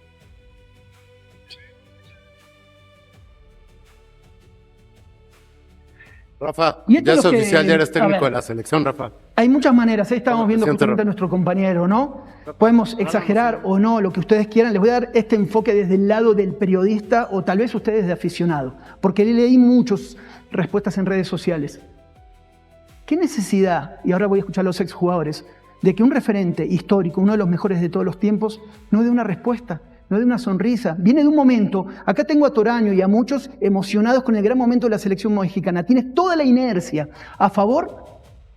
Rafa, Y esto ya es es lo que- oficial, ya eres a técnico ver. de la selección, Rafa. Hay muchas maneras, ahí estábamos viendo sientes, justamente a Rafa? nuestro compañero, ¿no? Podemos exagerar o no, lo que ustedes quieran. Les voy a dar este enfoque desde el lado del periodista o tal vez ustedes de aficionado, porque leí muchas respuestas en redes sociales. ¿Qué necesidad, y ahora voy a escuchar a los exjugadores, de que un referente histórico, uno de los mejores de todos los tiempos, no dé una respuesta, no dé una sonrisa? Viene de un momento, acá tengo a Toraño y a muchos emocionados con el gran momento de la selección mexicana. Tienes toda la inercia a favor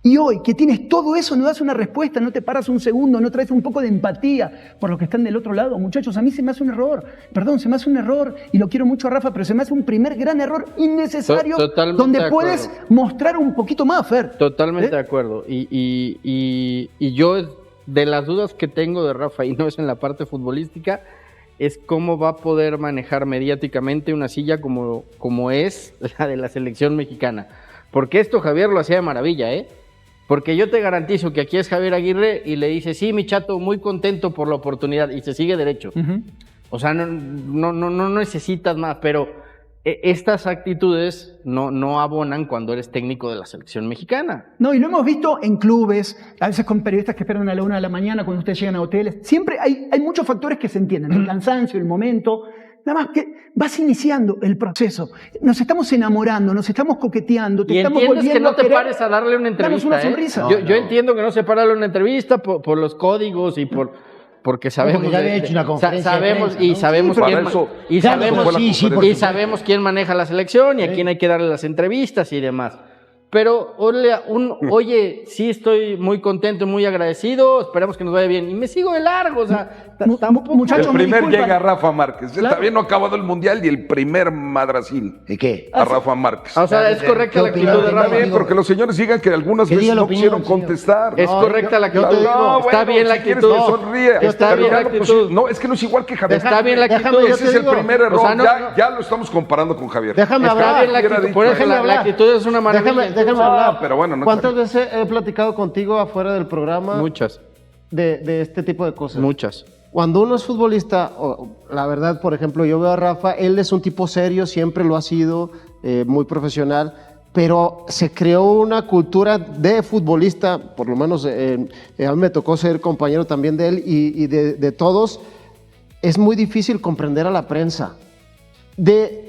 y hoy que tienes todo eso no das una respuesta, no te paras un segundo, no traes un poco de empatía por los que están del otro lado. Muchachos, a mí se me hace un error, perdón, se me hace un error y lo quiero mucho a Rafa, pero se me hace un primer gran error innecesario Totalmente donde de puedes acuerdo. mostrar un poquito más, Fer. Totalmente ¿Eh? de acuerdo. Y yo, de las dudas que tengo de Rafa, y no es en la parte futbolística, es cómo va a poder manejar mediáticamente una silla como es la de la selección mexicana. Porque esto Javier lo hacía de maravilla, ¿eh? Porque yo te garantizo que aquí es Javier Aguirre y le dice, sí, mi Chato, muy contento por la oportunidad, y se sigue derecho. O sea, no necesitas más, pero estas actitudes no abonan cuando eres técnico de la selección mexicana. No, y lo hemos visto en clubes, a veces con periodistas que esperan a la 1 de la mañana cuando ustedes llegan a hoteles. Siempre hay muchos factores que se entienden, el cansancio, el momento. Nada más que vas iniciando el proceso. Nos estamos enamorando, nos estamos coqueteando, te Y estamos entiendes volviendo que no a te querer. pares a darle una entrevista. Danos una sonrisa. Yo entiendo que no se para a darle una entrevista por los códigos y porque sabemos porque ya había hecho una conferencia de prensa, ¿no? sabemos Sí, quién para eso- y Ya, sabemos sí, sí, por y supuesto. sabemos quién maneja la selección y a quién hay que darle las entrevistas y demás. Pero oye, sí estoy muy contento y muy agradecido, esperamos que nos vaya bien. Y me sigo de largo, o sea, tampoco muchachos, El primer llega Rafa Márquez. Todavía no ha acabado el Mundial y el primer madracín. ¿Y qué? A Rafa Márquez. O sea, es correcta la actitud de Rafa. Está bien, porque los señores digan que algunas Que veces diga la no opinión, quisieron señor. contestar. Es correcta la actitud. No, Está bueno, bien la si quieres actitud. que sonríe. Está Pero bien la ya no, actitud. no, es que no es igual que Javier. Está bien la actitud. Ese es el primer error. O sea, no- Ya lo estamos comparando con Javier. Déjame Está hablar. bien la actitud, por eso la actitud es una maravilla. Déjame hablar. Pero bueno, no ¿Cuántas veces he platicado contigo afuera del programa Muchas. de este tipo de cosas? Muchas. Cuando uno es futbolista, la verdad, por ejemplo, yo veo a Rafa, él es un tipo serio, siempre lo ha sido, muy profesional, pero se creó una cultura de futbolista, por lo menos a mí me tocó ser compañero también de él y de todos. Es muy difícil comprender a la prensa,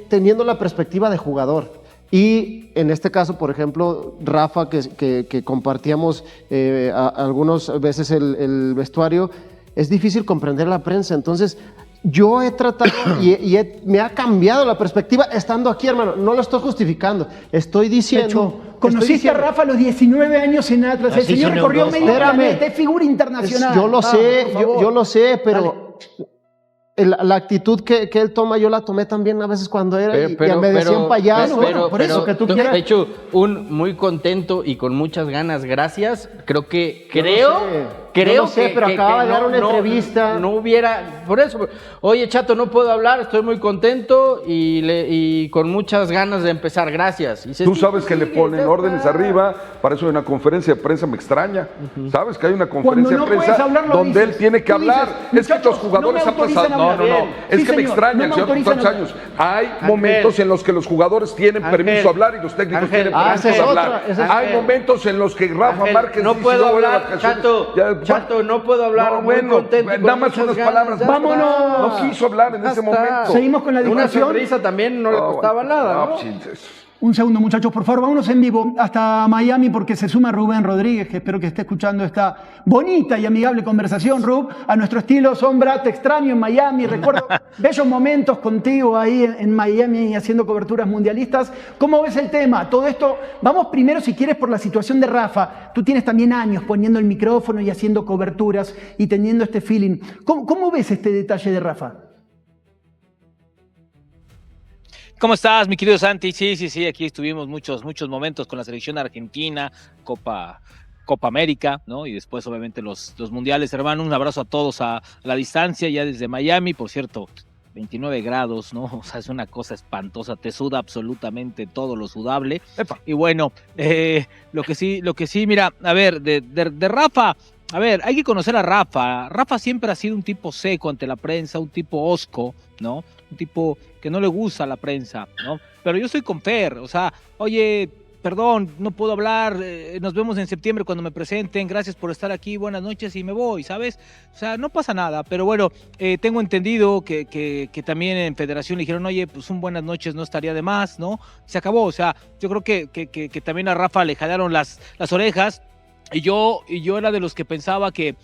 teniendo la perspectiva de jugador. Y en este caso, por ejemplo, Rafa, que compartíamos algunas veces el vestuario, es difícil comprender la prensa. Entonces, yo he tratado me ha cambiado la perspectiva estando aquí, hermano. No lo estoy justificando. Estoy diciendo... Conociste a Rafa a los 19 años en Atlas. El Así señor son corrió Europa. medio Espérame. planeta, es figura internacional. Yo lo sé, por favor. yo lo sé, pero la actitud que él toma, yo la tomé también a veces cuando era y me decían payaso. Por eso que tú quieras. De hecho, muy contento y con muchas ganas, gracias. Creo Yo lo sé, pero acaba de dar una entrevista. No hubiera, por eso, oye Chato, no puedo hablar, estoy muy contento y con muchas ganas de empezar, gracias. Y Tú sabes que le ponen órdenes arriba, para eso hay una conferencia de prensa, me extraña. Sabes que hay una conferencia no de prensa puedes hablar, lo donde dices. él tiene que Tú dices, hablar. Es que muchachos, los jugadores no me han pasado. autorizan a hablar. Es Sí, que me señor, extraña, no me señor, autorizan tantos a años. hablar. Hay momentos en los que los jugadores tienen permiso a hablar y los técnicos tienen permiso de hablar. Hay momentos en los que Rafa Márquez no dice, puedo "Yo voy de hablar, vacaciones". Chato, no puedo hablar, No, muy bueno, contento y con nada más muchas unas ganas, palabras. ya Vámonos. está. No quiso hablar en Ya ese está. momento. Seguimos con la Una discusión. sonrisa también no le costaba nada, ¿no? Un segundo, muchachos, por favor, vámonos en vivo hasta Miami porque se suma Rubén Rodríguez, que espero que esté escuchando esta bonita y amigable conversación. Rub, a nuestro estilo, Sombra, te extraño en Miami. Recuerdo bellos momentos contigo ahí en Miami haciendo coberturas mundialistas. ¿Cómo ves el tema? Todo esto, vamos primero, si quieres, por la situación de Rafa. Tú tienes también años poniendo el micrófono y haciendo coberturas y teniendo este feeling. ¿Cómo ves este detalle de Rafa? ¿Cómo estás, mi querido Santi? Sí, aquí estuvimos muchos momentos con la selección argentina, Copa América, ¿no? Y después, obviamente, los mundiales, hermano. Un abrazo a todos a la distancia, ya desde Miami, por cierto, 29 grados, ¿no? O sea, es una cosa espantosa, te suda absolutamente todo lo sudable. Epa. Y bueno, lo que sí, mira, a ver, de Rafa, a ver, hay que conocer a Rafa. Rafa siempre ha sido un tipo seco ante la prensa, un tipo hosco, ¿no? Un tipo que no le gusta la prensa, ¿no? Pero yo soy con Fer, o sea, oye, perdón, no puedo hablar, nos vemos en septiembre cuando me presenten, gracias por estar aquí, buenas noches y me voy, ¿sabes? O sea, no pasa nada, pero bueno, tengo entendido que también en Federación le dijeron, oye, pues un buenas noches no estaría de más, ¿no? Se acabó, o sea, yo creo que también a Rafa le jalaron las orejas y yo era de los que pensaba que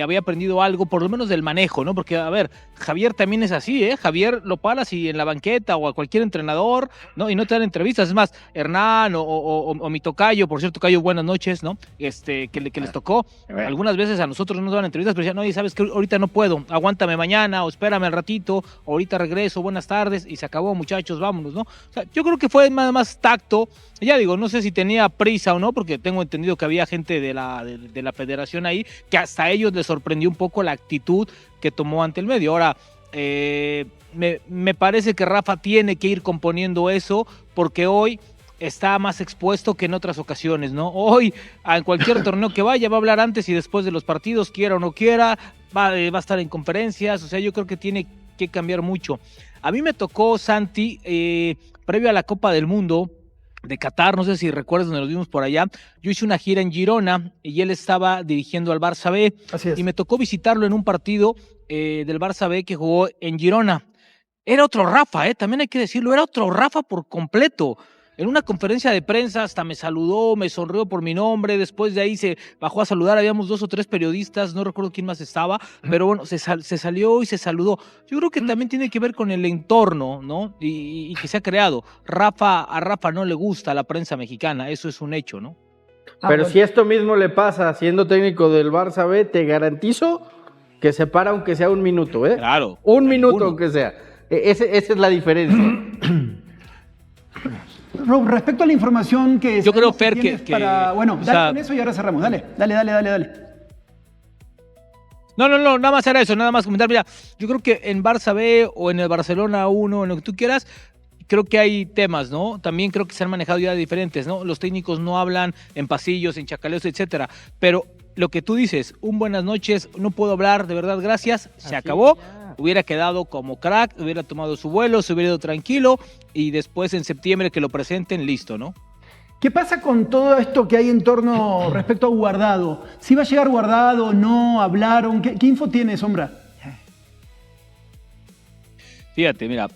había aprendido algo, por lo menos del manejo, ¿no? Porque, a ver, Javier también es así, ¿eh? Javier lo paras y en la banqueta o a cualquier entrenador, ¿no? Y no te dan entrevistas. Es más, Hernán o mi tocayo, por cierto, tocayo, buenas noches, ¿no? Que les tocó. Algunas veces a nosotros no nos dan entrevistas, pero decían, oye, ¿sabes qué? Ahorita no puedo, aguántame mañana o espérame al ratito, ahorita regreso, buenas tardes, y se acabó, muchachos, vámonos, ¿no? O sea, yo creo que fue nada más tacto. Ya digo, no sé si tenía prisa o no, porque tengo entendido que había gente de la federación ahí, que hasta a ellos les sorprendió un poco la actitud que tomó ante el medio. Ahora, me parece que Rafa tiene que ir componiendo eso, porque hoy está más expuesto que en otras ocasiones, ¿no? Hoy, en cualquier torneo que vaya, va a hablar antes y después de los partidos, quiera o no quiera, va a estar en conferencias, o sea, yo creo que tiene que cambiar mucho. A mí me tocó, Santi, previo a la Copa del Mundo de Qatar, no sé si recuerdas donde nos vimos por allá, yo hice una gira en Girona y él estaba dirigiendo al Barça B. Así es. Y me tocó visitarlo en un partido del Barça B que jugó en Girona. Era otro Rafa, también hay que decirlo, era otro Rafa por completo. En una conferencia de prensa hasta me saludó, me sonrió por mi nombre, después de ahí se bajó a saludar, habíamos 2 o 3 periodistas, no recuerdo quién más estaba, pero bueno, se salió y se saludó. Yo creo que también tiene que ver con el entorno, ¿no? Y que se ha creado. A Rafa no le gusta la prensa mexicana, eso es un hecho, ¿no? Pero si esto mismo le pasa siendo técnico del Barça B, te garantizo que se para aunque sea un minuto, ¿eh? Claro. Un minuto aunque sea. Esa es la diferencia. Rob, respecto a la información que... Yo creo, Fer, Bueno, o dale sea, con eso y ahora cerramos. Dale. No, nada más era eso, nada más comentar. Mira, yo creo que en Barça B o en el Barcelona 1, en lo que tú quieras, creo que hay temas, ¿no? También creo que se han manejado ya diferentes, ¿no? Los técnicos no hablan en pasillos, en chacaleos, etcétera. Pero lo que tú dices, un buenas noches, no puedo hablar, de verdad, gracias, se acabó. Hubiera quedado como crack, hubiera tomado su vuelo, se hubiera ido tranquilo y después en septiembre que lo presenten, listo, ¿no? ¿Qué pasa con todo esto que hay en torno respecto a Guardado? ¿Si va a llegar Guardado, no, hablaron? ¿Qué info tiene, Sombra? Fíjate, mira,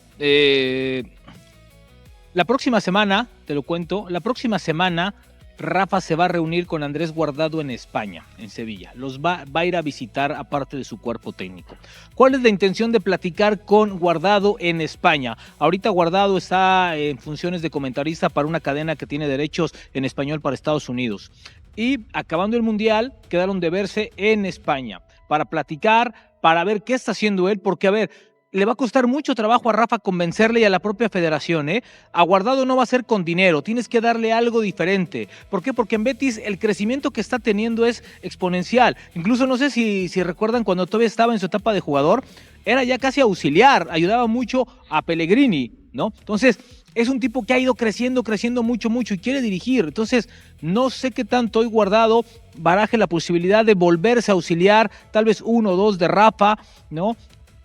la próxima semana, te lo cuento, la próxima semana Rafa se va a reunir con Andrés Guardado en España, en Sevilla. Los va a ir a visitar aparte de su cuerpo técnico. ¿Cuál es la intención de platicar con Guardado en España? Ahorita Guardado está en funciones de comentarista para una cadena que tiene derechos en español para Estados Unidos. Y acabando el Mundial, quedaron de verse en España para platicar, para ver qué está haciendo él, porque a ver, le va a costar mucho trabajo a Rafa convencerle y a la propia federación, ¿eh? A Guardado no va a ser con dinero, tienes que darle algo diferente. ¿Por qué? Porque en Betis el crecimiento que está teniendo es exponencial. Incluso no sé si recuerdan cuando todavía estaba en su etapa de jugador, era ya casi auxiliar, ayudaba mucho a Pellegrini, ¿no? Entonces, es un tipo que ha ido creciendo mucho y quiere dirigir. Entonces, no sé qué tanto hoy Guardado baraje la posibilidad de volverse a auxiliar, tal vez 1 o 2 de Rafa, ¿no?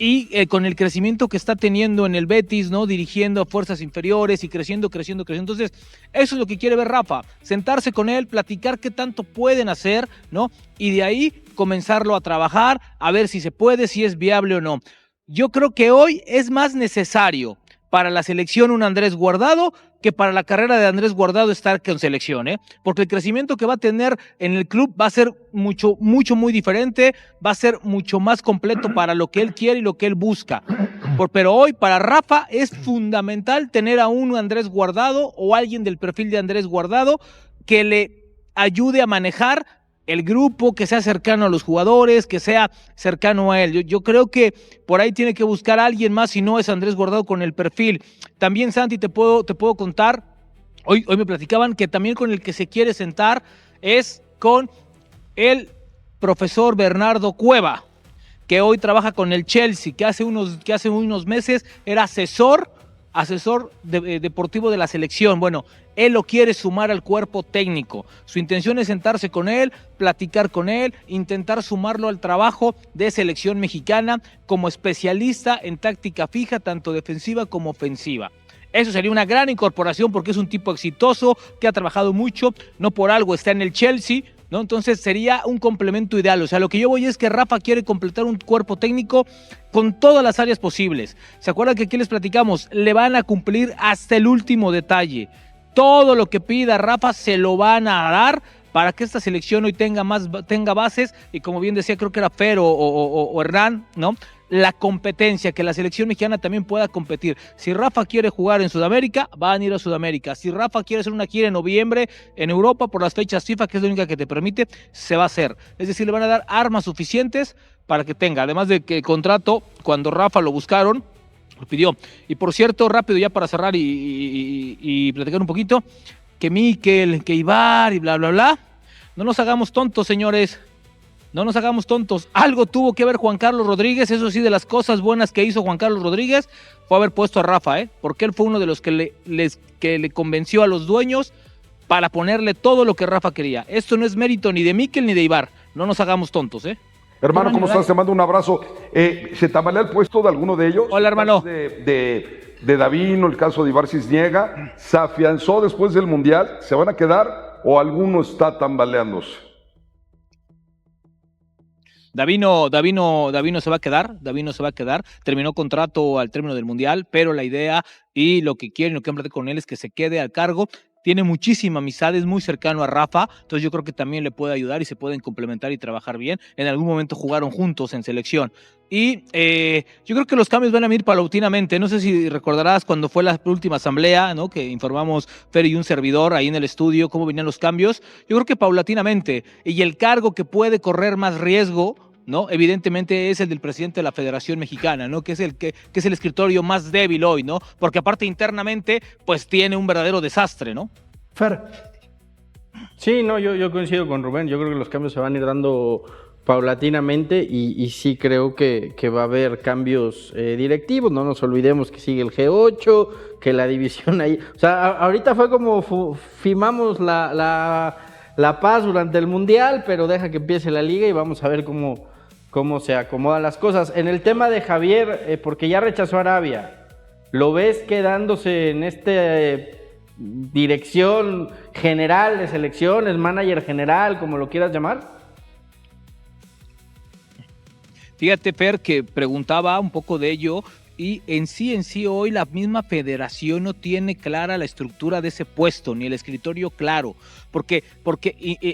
Y con el crecimiento que está teniendo en el Betis, ¿no? Dirigiendo a fuerzas inferiores y creciendo. Entonces, eso es lo que quiere ver Rafa. Sentarse con él, platicar qué tanto pueden hacer, ¿no? Y de ahí comenzarlo a trabajar, a ver si se puede, si es viable o no. Yo creo que hoy es más necesario para la selección un Andrés Guardado que para la carrera de Andrés Guardado estar con selección, porque el crecimiento que va a tener en el club va a ser muy diferente, va a ser mucho más completo para lo que él quiere y lo que él busca. Pero hoy para Rafa es fundamental tener a un Andrés Guardado o alguien del perfil de Andrés Guardado que le ayude a manejar el grupo, que sea cercano a los jugadores, que sea cercano a él. Yo creo que por ahí tiene que buscar a alguien más, si no es Andrés Guardado con el perfil. También, Santi, te puedo contar, hoy me platicaban que también con el que se quiere sentar es con el profesor Bernardo Cueva, que hoy trabaja con el Chelsea, que hace unos meses era asesor deportivo de la selección. Bueno, él lo quiere sumar al cuerpo técnico. Su intención es sentarse con él, platicar con él, intentar sumarlo al trabajo de selección mexicana como especialista en táctica fija, tanto defensiva como ofensiva. Eso sería una gran incorporación porque es un tipo exitoso, que ha trabajado mucho, no por algo está en el Chelsea, ¿no? Entonces sería un complemento ideal. O sea, lo que yo voy es que Rafa quiere completar un cuerpo técnico con todas las áreas posibles. ¿Se acuerdan que aquí les platicamos? Le van a cumplir hasta el último detalle. Todo lo que pida Rafa se lo van a dar para que esta selección hoy tenga bases y, como bien decía, creo que era Fer o Hernán, ¿no? La competencia, que la selección mexicana también pueda competir. Si Rafa quiere jugar en Sudamérica, van a ir a Sudamérica. Si Rafa quiere hacer una gira en noviembre en Europa por las fechas FIFA, que es la única que te permite, se va a hacer. Es decir, le van a dar armas suficientes para que tenga. Además de que el contrato, cuando Rafa lo buscaron, lo pidió. Y por cierto, rápido ya para cerrar y platicar un poquito, que Mikel, que Ibar y bla, bla, bla. No nos hagamos tontos, señores. No nos hagamos tontos. Algo tuvo que ver Juan Carlos Rodríguez. Eso sí, de las cosas buenas que hizo Juan Carlos Rodríguez fue haber puesto a Rafa, porque él fue uno de los que le convenció a los dueños para ponerle todo lo que Rafa quería. Esto no es mérito ni de Mikel ni de Ibar. No nos hagamos tontos, Hermano, ¿cómo estás? Te mando un abrazo. ¿Se tambalea el puesto de alguno de ellos? Hola, hermano. De Davino, el caso de Ibar Cisniega. ¿Se afianzó después del Mundial? ¿Se van a quedar o alguno está tambaleándose? Davino se va a quedar, terminó contrato al término del Mundial, pero la idea y lo que quieren, lo que han platicado con él es que se quede al cargo. Tiene muchísima amistad, es muy cercano a Rafa, entonces yo creo que también le puede ayudar y se pueden complementar y trabajar bien. En algún momento jugaron juntos en selección. Y yo creo que los cambios van a ir paulatinamente. No sé si recordarás cuando fue la última asamblea, ¿no? Que informamos Fer y un servidor ahí en el estudio cómo venían los cambios. Yo creo que paulatinamente. Y el cargo que puede correr más riesgo, ¿no? Evidentemente es el del presidente de la Federación Mexicana, ¿no? Que es el escritorio más débil hoy, ¿no? Porque aparte internamente, pues tiene un verdadero desastre, ¿no? Fer. Sí, no, yo coincido con Rubén. Yo creo que los cambios se van a ir dando paulatinamente y sí creo que va a haber cambios directivos. No nos olvidemos que sigue el G8, que la división ahí... O sea, ahorita fue como firmamos la paz durante el Mundial, pero deja que empiece la liga y vamos a ver cómo se acomodan las cosas. En el tema de Javier, porque ya rechazó a Arabia, ¿lo ves quedándose en dirección general de selecciones, manager general, como lo quieras llamar? Fíjate, Fer, que preguntaba un poco de ello y en sí hoy la misma federación no tiene clara la estructura de ese puesto, ni el escritorio claro, porque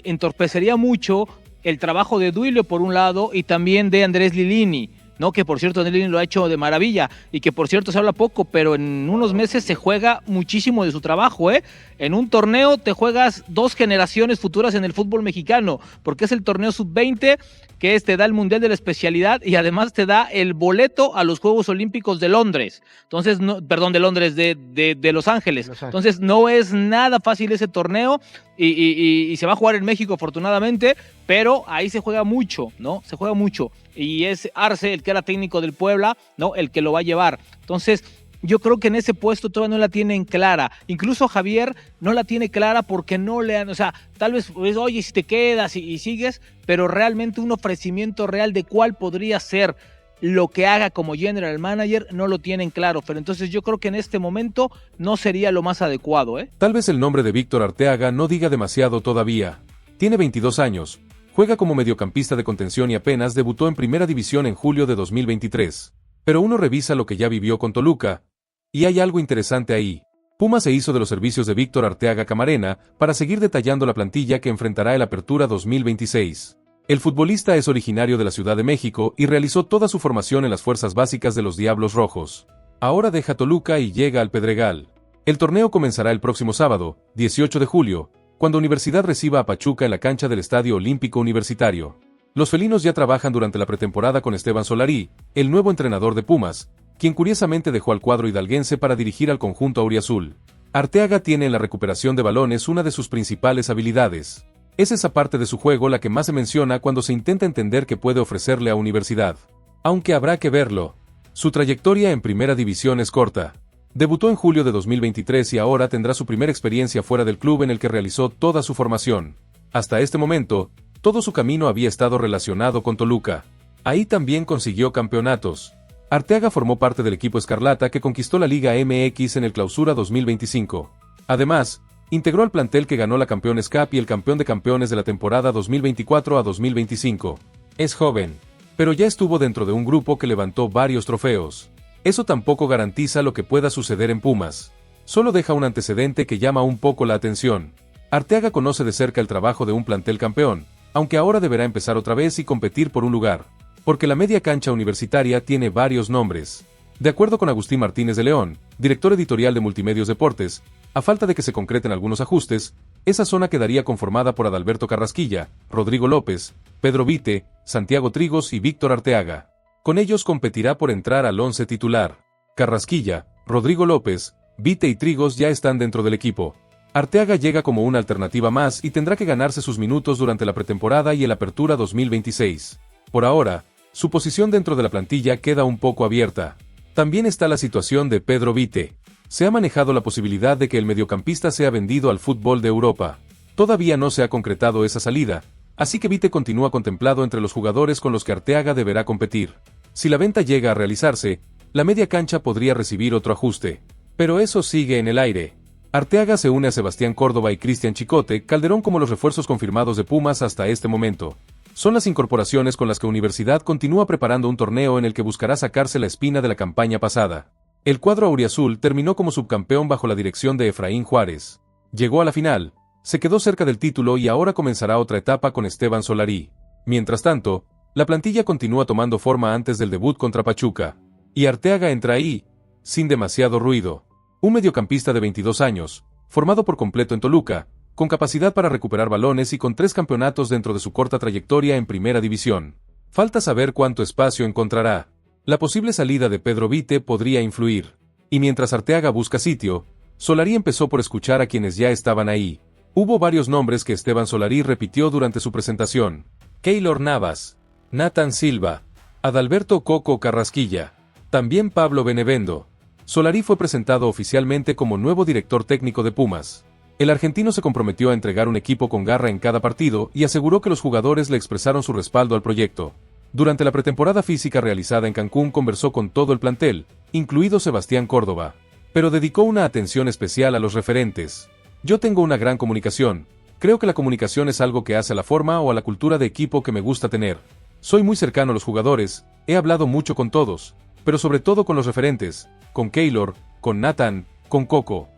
entorpecería mucho el trabajo de Duilio por un lado y también de Andrés Lilini, ¿no? Que por cierto Andrés Lilini lo ha hecho de maravilla y que por cierto se habla poco, pero en unos meses se juega muchísimo de su trabajo, En un torneo te juegas 2 generaciones futuras en el fútbol mexicano, porque es el torneo sub-20 que te da el Mundial de la especialidad y además te da el boleto a los Juegos Olímpicos de Londres. Entonces, de Los Ángeles. Entonces, no es nada fácil ese torneo y se va a jugar en México afortunadamente, pero ahí se juega mucho, ¿no? Se juega mucho. Y es Arce, el que era técnico del Puebla, ¿no? El que lo va a llevar. Entonces, yo creo que en ese puesto todavía no la tienen clara. Incluso Javier no la tiene clara porque no le han... O sea, tal vez, pues, oye, si te quedas y sigues, pero realmente un ofrecimiento real de cuál podría ser lo que haga como general manager no lo tienen claro. Pero entonces yo creo que en este momento no sería lo más adecuado, Tal vez el nombre de Víctor Arteaga no diga demasiado todavía. Tiene 22 años, juega como mediocampista de contención y apenas debutó en Primera División en julio de 2023. Pero uno revisa lo que ya vivió con Toluca, y hay algo interesante ahí. Puma se hizo de los servicios de Víctor Arteaga Camarena para seguir detallando la plantilla que enfrentará el Apertura 2026. El futbolista es originario de la Ciudad de México y realizó toda su formación en las fuerzas básicas de los Diablos Rojos. Ahora deja Toluca y llega al Pedregal. El torneo comenzará el próximo sábado, 18 de julio, cuando Universidad reciba a Pachuca en la cancha del Estadio Olímpico Universitario. Los felinos ya trabajan durante la pretemporada con Esteban Solari, el nuevo entrenador de Pumas, quien curiosamente dejó al cuadro hidalguense para dirigir al conjunto auriazul. Arteaga tiene en la recuperación de balones una de sus principales habilidades. Es esa parte de su juego la que más se menciona cuando se intenta entender qué puede ofrecerle a Universidad. Aunque habrá que verlo. Su trayectoria en Primera División es corta. Debutó en julio de 2023 y ahora tendrá su primera experiencia fuera del club en el que realizó toda su formación. Hasta este momento, todo su camino había estado relacionado con Toluca. Ahí también consiguió campeonatos. Arteaga formó parte del equipo Escarlata que conquistó la Liga MX en el Clausura 2025. Además, integró al plantel que ganó la Campeones Cup y el campeón de campeones de la temporada 2024 a 2025. Es joven, pero ya estuvo dentro de un grupo que levantó varios trofeos. Eso tampoco garantiza lo que pueda suceder en Pumas. Solo deja un antecedente que llama un poco la atención. Arteaga conoce de cerca el trabajo de un plantel campeón, aunque ahora deberá empezar otra vez y competir por un lugar. Porque la media cancha universitaria tiene varios nombres. De acuerdo con Agustín Martínez de León, director editorial de Multimedios Deportes, a falta de que se concreten algunos ajustes, esa zona quedaría conformada por Adalberto Carrasquilla, Rodrigo López, Pedro Vite, Santiago Trigos y Víctor Arteaga. Con ellos competirá por entrar al 11 titular. Carrasquilla, Rodrigo López, Vite y Trigos ya están dentro del equipo. Arteaga llega como una alternativa más y tendrá que ganarse sus minutos durante la pretemporada y el Apertura 2026. Por ahora, su posición dentro de la plantilla queda un poco abierta. También está la situación de Pedro Vite. Se ha manejado la posibilidad de que el mediocampista sea vendido al fútbol de Europa. Todavía no se ha concretado esa salida, así que Vite continúa contemplado entre los jugadores con los que Arteaga deberá competir. Si la venta llega a realizarse, la media cancha podría recibir otro ajuste. Pero eso sigue en el aire. Arteaga se une a Sebastián Córdoba y Cristian Chicote Calderón como los refuerzos confirmados de Pumas hasta este momento. Son las incorporaciones con las que Universidad continúa preparando un torneo en el que buscará sacarse la espina de la campaña pasada. El cuadro auriazul terminó como subcampeón bajo la dirección de Efraín Juárez. Llegó a la final, se quedó cerca del título y ahora comenzará otra etapa con Esteban Solari. Mientras tanto, la plantilla continúa tomando forma antes del debut contra Pachuca. Y Arteaga entra ahí, sin demasiado ruido. Un mediocampista de 22 años, formado por completo en Toluca, con capacidad para recuperar balones y con 3 campeonatos dentro de su corta trayectoria en Primera División. Falta saber cuánto espacio encontrará. La posible salida de Pedro Vite podría influir. Y mientras Arteaga busca sitio, Solari empezó por escuchar a quienes ya estaban ahí. Hubo varios nombres que Esteban Solari repitió durante su presentación. Keylor Navas, Nathan Silva, Adalberto Coco Carrasquilla, también Pablo Benevendo. Solari fue presentado oficialmente como nuevo director técnico de Pumas. El argentino se comprometió a entregar un equipo con garra en cada partido y aseguró que los jugadores le expresaron su respaldo al proyecto. Durante la pretemporada física realizada en Cancún conversó con todo el plantel, incluido Sebastián Córdoba, pero dedicó una atención especial a los referentes. Yo tengo una gran comunicación. Creo que la comunicación es algo que hace a la forma o a la cultura de equipo que me gusta tener. Soy muy cercano a los jugadores, he hablado mucho con todos, pero sobre todo con los referentes, con Keylor, con Nathan, con Coco.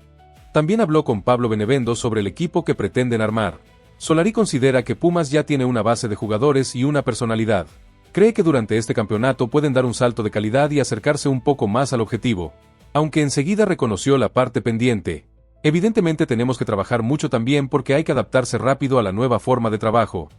También habló con Pablo Benevendo sobre el equipo que pretenden armar. Solari considera que Pumas ya tiene una base de jugadores y una personalidad. Cree que durante este campeonato pueden dar un salto de calidad y acercarse un poco más al objetivo. Aunque enseguida reconoció la parte pendiente. Evidentemente tenemos que trabajar mucho también porque hay que adaptarse rápido a la nueva forma de trabajo.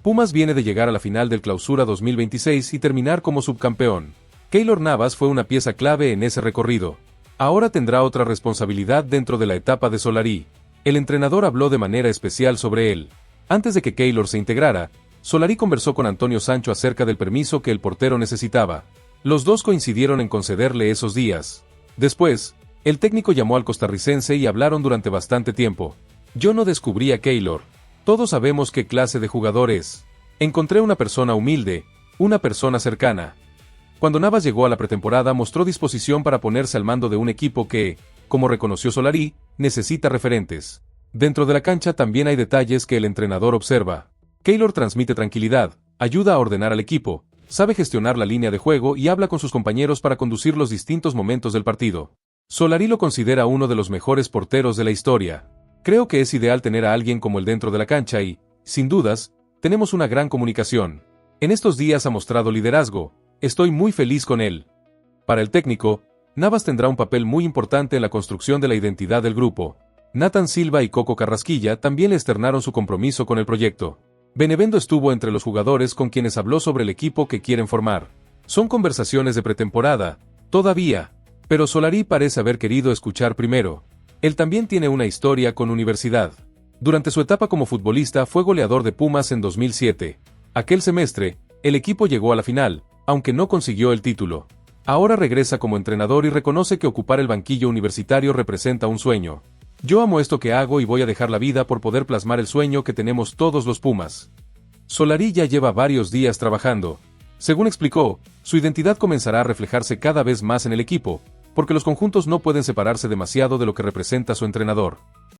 Pumas viene de llegar a la final del Clausura 2026 y terminar como subcampeón. Keylor Navas fue una pieza clave en ese recorrido. Ahora tendrá otra responsabilidad dentro de la etapa de Solari. El entrenador habló de manera especial sobre él. Antes de que Keylor se integrara, Solari conversó con Antonio Sancho acerca del permiso que el portero necesitaba. Los dos coincidieron en concederle esos días. Después, el técnico llamó al costarricense y hablaron durante bastante tiempo. Yo no descubrí a Keylor. Todos sabemos qué clase de jugador es. Encontré una persona humilde, una persona cercana. Cuando Navas llegó a la pretemporada mostró disposición para ponerse al mando de un equipo que, como reconoció Solari, necesita referentes. Dentro de la cancha también hay detalles que el entrenador observa. Keylor transmite tranquilidad, ayuda a ordenar al equipo, sabe gestionar la línea de juego y habla con sus compañeros para conducir los distintos momentos del partido. Solari lo considera uno de los mejores porteros de la historia. Creo que es ideal tener a alguien como él dentro de la cancha y, sin dudas, tenemos una gran comunicación. En estos días ha mostrado liderazgo. Estoy muy feliz con él. Para el técnico, Navas tendrá un papel muy importante en la construcción de la identidad del grupo. Nathan Silva y Coco Carrasquilla también le externaron su compromiso con el proyecto. Benevendo estuvo entre los jugadores con quienes habló sobre el equipo que quieren formar. Son conversaciones de pretemporada, todavía, pero Solari parece haber querido escuchar primero. Él también tiene una historia con Universidad. Durante su etapa como futbolista fue goleador de Pumas en 2007. Aquel semestre, el equipo llegó a la final, aunque no consiguió el título. Ahora regresa como entrenador y reconoce que ocupar el banquillo universitario representa un sueño. Yo amo esto que hago y voy a dejar la vida por poder plasmar el sueño que tenemos todos los Pumas. Solari ya lleva varios días trabajando. Según explicó, su identidad comenzará a reflejarse cada vez más en el equipo, porque los conjuntos no pueden separarse demasiado de lo que representa su entrenador.